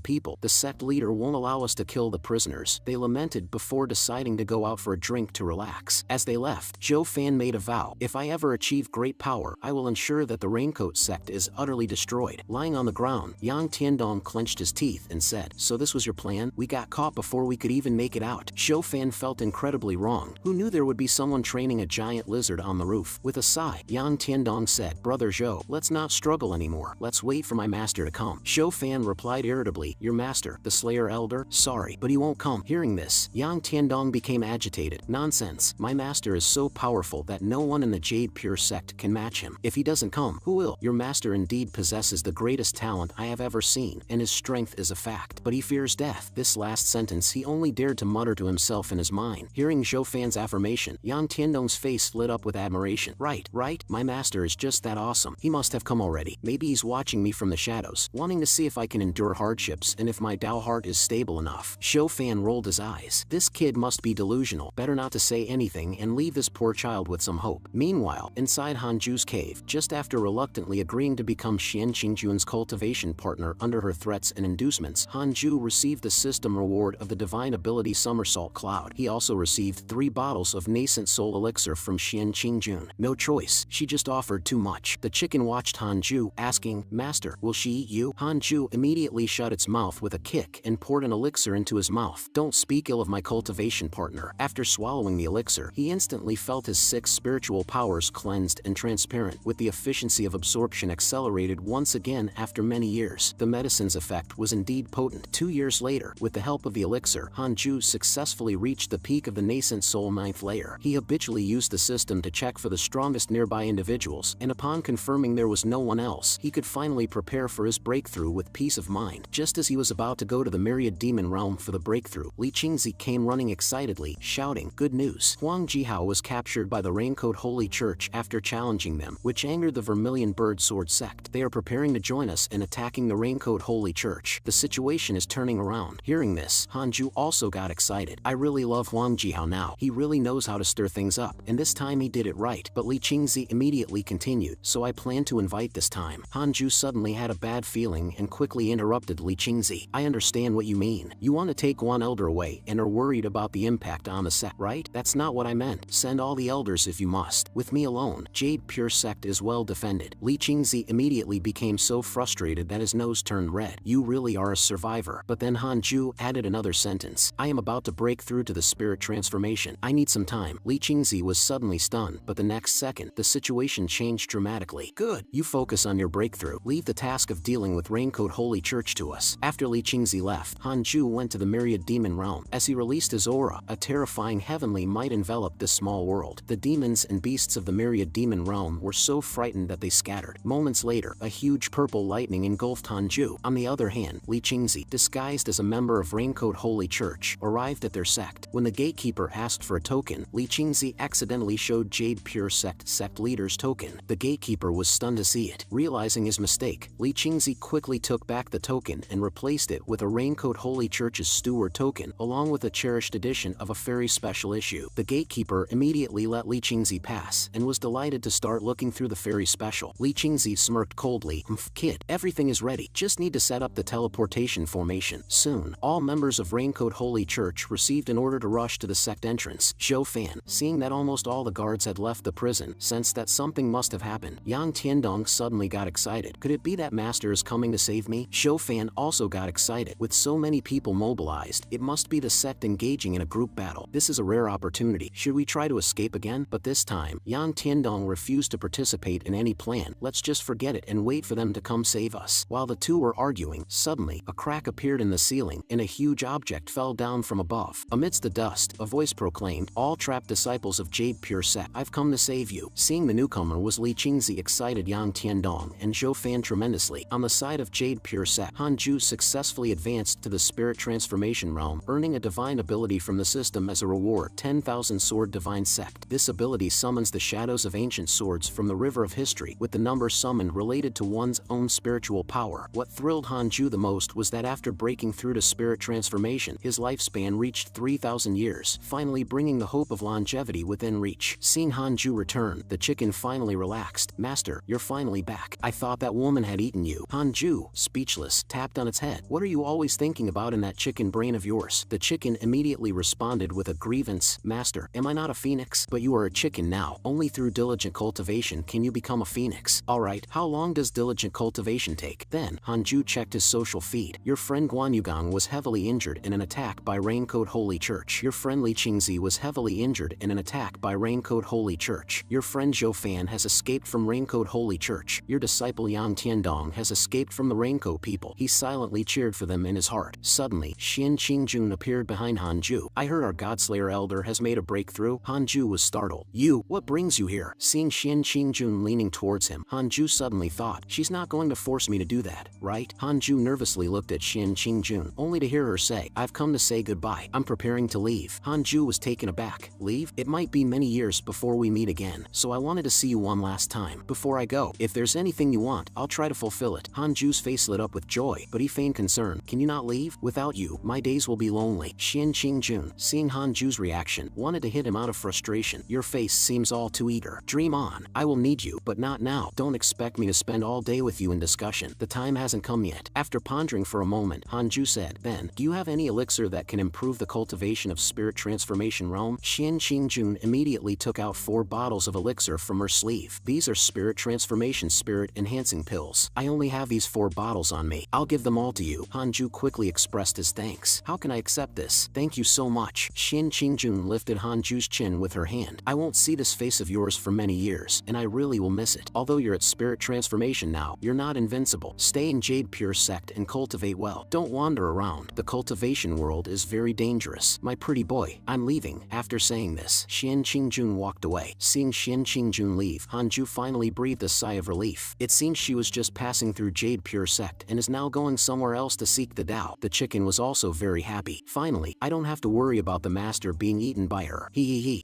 people, the sect leader won't allow us to kill the prisoners, they lamented before deciding to go out for a drink to relax. As they left, Zhou Fan made a vow. "If I ever achieve great power, I will ensure that the Raincoat sect is utterly destroyed." Lying on the ground, Yang Tiandong clenched his teeth and said, "So this was your plan? We got caught before we could even make it out." Zhou Fan felt incredibly wrong. Who knew there would be someone training a giant lizard on the roof? With a sigh, Yang Tiandong said, "Brother Zhou, let's not struggle anymore. Let's wait for my master to come." Zhou Fan replied irritably, "Your master, the Slayer Elder? Sorry, but he won't come." Hearing this, Yang Tiandong became agitated. "Nonsense. My master is so powerful that no one in the Jade Pure sect can match him. If he doesn't come, who will? Your master indeed possesses the greatest talent I have ever seen, and his strength is a fact. But he fears death." This last sentence he only dared to mutter to himself in his mind. Hearing Zhou Fan's affirmation, Yang Tiandong's face lit up with admiration. Right. My master is just that awesome. He must have come already. Maybe he's watching me from the shadows, wanting to see if I can endure hardships and if my Dao heart is stable enough. Zhou Fan rolled his eyes. This kid must be delusional. Better not to say anything and leave this poor child with some hope. Meanwhile, inside Hanju's cave, just after reluctantly agreeing to become Xian Qingjun's cultivation partner under her threats and inducements, Hanju received the system reward of the divine ability Somersault Cloud. He also received 3 bottles of nascent soul elixir from Xian Qingjun. No choice, she just offered too much. The chicken watched Hanju, asking, "Master, will she eat you?" Hanju immediately shut its mouth with a kick and poured an elixir into his mouth. "Don't speak ill of my cultivation partner." After swallowing the elixir, he instantly felt his 6 spiritual powers cleansed and transparent, with the efficiency of absorption accelerated once again after many years. The medicine's effect was indeed potent. 2 years later, with the help of the elixir, Hanju successfully reached the peak of the nascent soul 9th layer. He habitually used the system to check for the strongest nearby individuals, and upon confirming there was no one else, he could finally prepare for his breakthrough with peace of mind. Just as he was about to go to the Myriad Demon Realm for the breakthrough, Li Qingzi came running excitedly, shouting, "Good news! Huang Jihao was captured by the Raincoat Holy Church after challenging them, which angered the Vermilion Bird Sword sect. They are preparing to join us in attacking the Raincoat Holy Church. The situation is turning around." Hearing this, Hanju also got excited. "I really love Huang Jihao now. He really knows how to stir things up, and this time he did it right." But Li Qingzi immediately continued, "So I plan to invite this time." Hanju suddenly had a bad feeling and quickly interrupted Li Qingzi. "I understand what you mean. You want to take one elder away and are worried about the impact on the sect, right? That's not what I meant. Send all the elders if you must. With me alone, Jade Pure sect is well defended." Li Qingzi immediately became so frustrated that his nose turned red. "You really are a survivor." But then Hanju added another sentence. "I am about to break through to the spirit transformation. I need some time." Li Qingzi was suddenly stunned, but the next second, the situation changed dramatically. "Good. You focus on your breakthrough. Leave the task of dealing with Raincoat Holy Church to us." After Li Qingzi left, Hanju went to the Myriad Demon Realm. As he released his aura, a terrifying heavenly might enveloped this small world. The demons and beasts of the Myriad Demon Realm were so frightened that they scattered. Moments later, a huge purple lightning engulfed Hanju. On the other hand, Li Qingzi, disguised as a member of Raincoat Holy Church, arrived at their sect. When the gatekeeper asked for a token, Li Qingzi accidentally showed Jade Pure sect leader's token. The gatekeeper was stunned to see it. Realizing his mistake, Li Qingzi quickly took back the token and replaced it with a Raincoat Holy Church's steward token, along with a cherished edition of a very special issue. The gatekeeper immediately let Li Qingzi pass and was delighted to start looking through the fairy special. Li Qingzi smirked coldly. Kid, everything is ready. Just need to set up the teleportation formation." Soon, all members of Raincoat Holy Church received an order to rush to the sect entrance. Zhou Fan, seeing that almost all the guards had left the prison, sensed that something must have happened. Yang Tiandong suddenly got excited. "Could it be that master is coming to save me?" Really? Fan also got excited. With so many people mobilized, it must be the sect engaging in a group battle. This is a rare opportunity. Should we try to escape again? But this time, Yan Tiandong refused to participate in any plan. Let's just forget it and wait for them to come save us. While the two were arguing, suddenly, a crack appeared in the ceiling, and a huge object fell down from above. Amidst the dust, a voice proclaimed, "All trapped disciples of Jade Pure Sect, I've come to save you." Seeing the newcomer was Li Qingzi excited Yang Tiandong and Zhou Fan tremendously. On the side of Jade Pure Sect, Han Ju successfully advanced to the spirit transformation realm, earning a divine ability from the system as a reward, 10,000 Sword Divine Sect. This ability summons the shadows of ancient swords from the river of history, with the number summoned related to one's own spiritual power. What thrilled Han Ju the most was that after breaking through to spirit transformation, his lifespan reached 3,000 years, finally bringing the hope of longevity within reach. Seeing Han Ju return, the chicken finally relaxed. "Master, you're finally back. I thought that woman had eaten you." Han Ju, speechless, tapped on its head. "What are you always thinking about in that chicken brain of yours?" The chicken immediately responded with a grievance. "Master, am I not a phoenix? But you are a chicken now. Only through diligent cultivation can you become a phoenix. Alright, how long does diligent cultivation take?" Then, Han Ju checked his social feed. "Your friend Guan Yugang was heavily injured in an attack by Raincoat Holy Church. Your friend Li Qingzi was heavily injured in an attack by Raincoat Holy Church. Your friend Zhou Fan has escaped from Raincoat Holy Church. Your disciple Yang Tiandong has escaped from the Raincoat people." He silently cheered for them in his heart. Suddenly, Xian Qingjun appeared behind Han Ju. "I heard our Godslayer elder has made a breakthrough." Han Ju was startled. "You, what brings you here?" Seeing Xian Qingjun leaning towards him, Han Ju suddenly thought, "She's not going to force me to do that, right?" Han Ju nervously looked at Xian Qingjun, only to hear her say, "I've come to say goodbye. I'm preparing to leave." Han Ju was taken aback. "Leave? It might be many years before we meet again, so I wanted to see you one last time. Before I go, if there's anything you want, I'll try to fulfill it." Han Ju's face lit up with joy, but he feigned concern. "Can you not leave? Without you, my days will be lonely." Xian Qingjun, seeing Han Ju's reaction, wanted to hit him out of frustration. "Your face seems all too eager. Dream on. I will need you, but not now. Don't expect me to spend all day with you in discussion. The time hasn't come yet." After pondering for a moment, Han Ju said, "Then, do you have any elixir that can improve the cultivation of spirit transformation realm?" Xian Qingjun immediately took out 4 bottles of elixir from her sleeve. "These are spirit transformation spirit enhancing pills. I only have these 4 bottles on me. I'll give them all to you." Han Ju quickly expressed his thanks. "How can I accept this?" "Thank you so much." Xian Qingjun lifted Han Ju's chin with her hand. "I won't see this face of yours for many years, and I really will miss it. Although you're at spirit transformation now, you're not invincible. Stay in Jade Pure Sect and cultivate well. Don't wander around. The cultivation world is very dangerous. My pretty boy, I'm leaving." After saying this, Xian Qingjun walked away. Seeing Xian Qingjun leave, Han Ju finally breathed a sigh of relief. It seems she was just passing through Jade Pure Sect and is now going somewhere else to seek the Tao. The chicken was also very happy. "Finally, I don't have to worry about the master being eaten by her. He.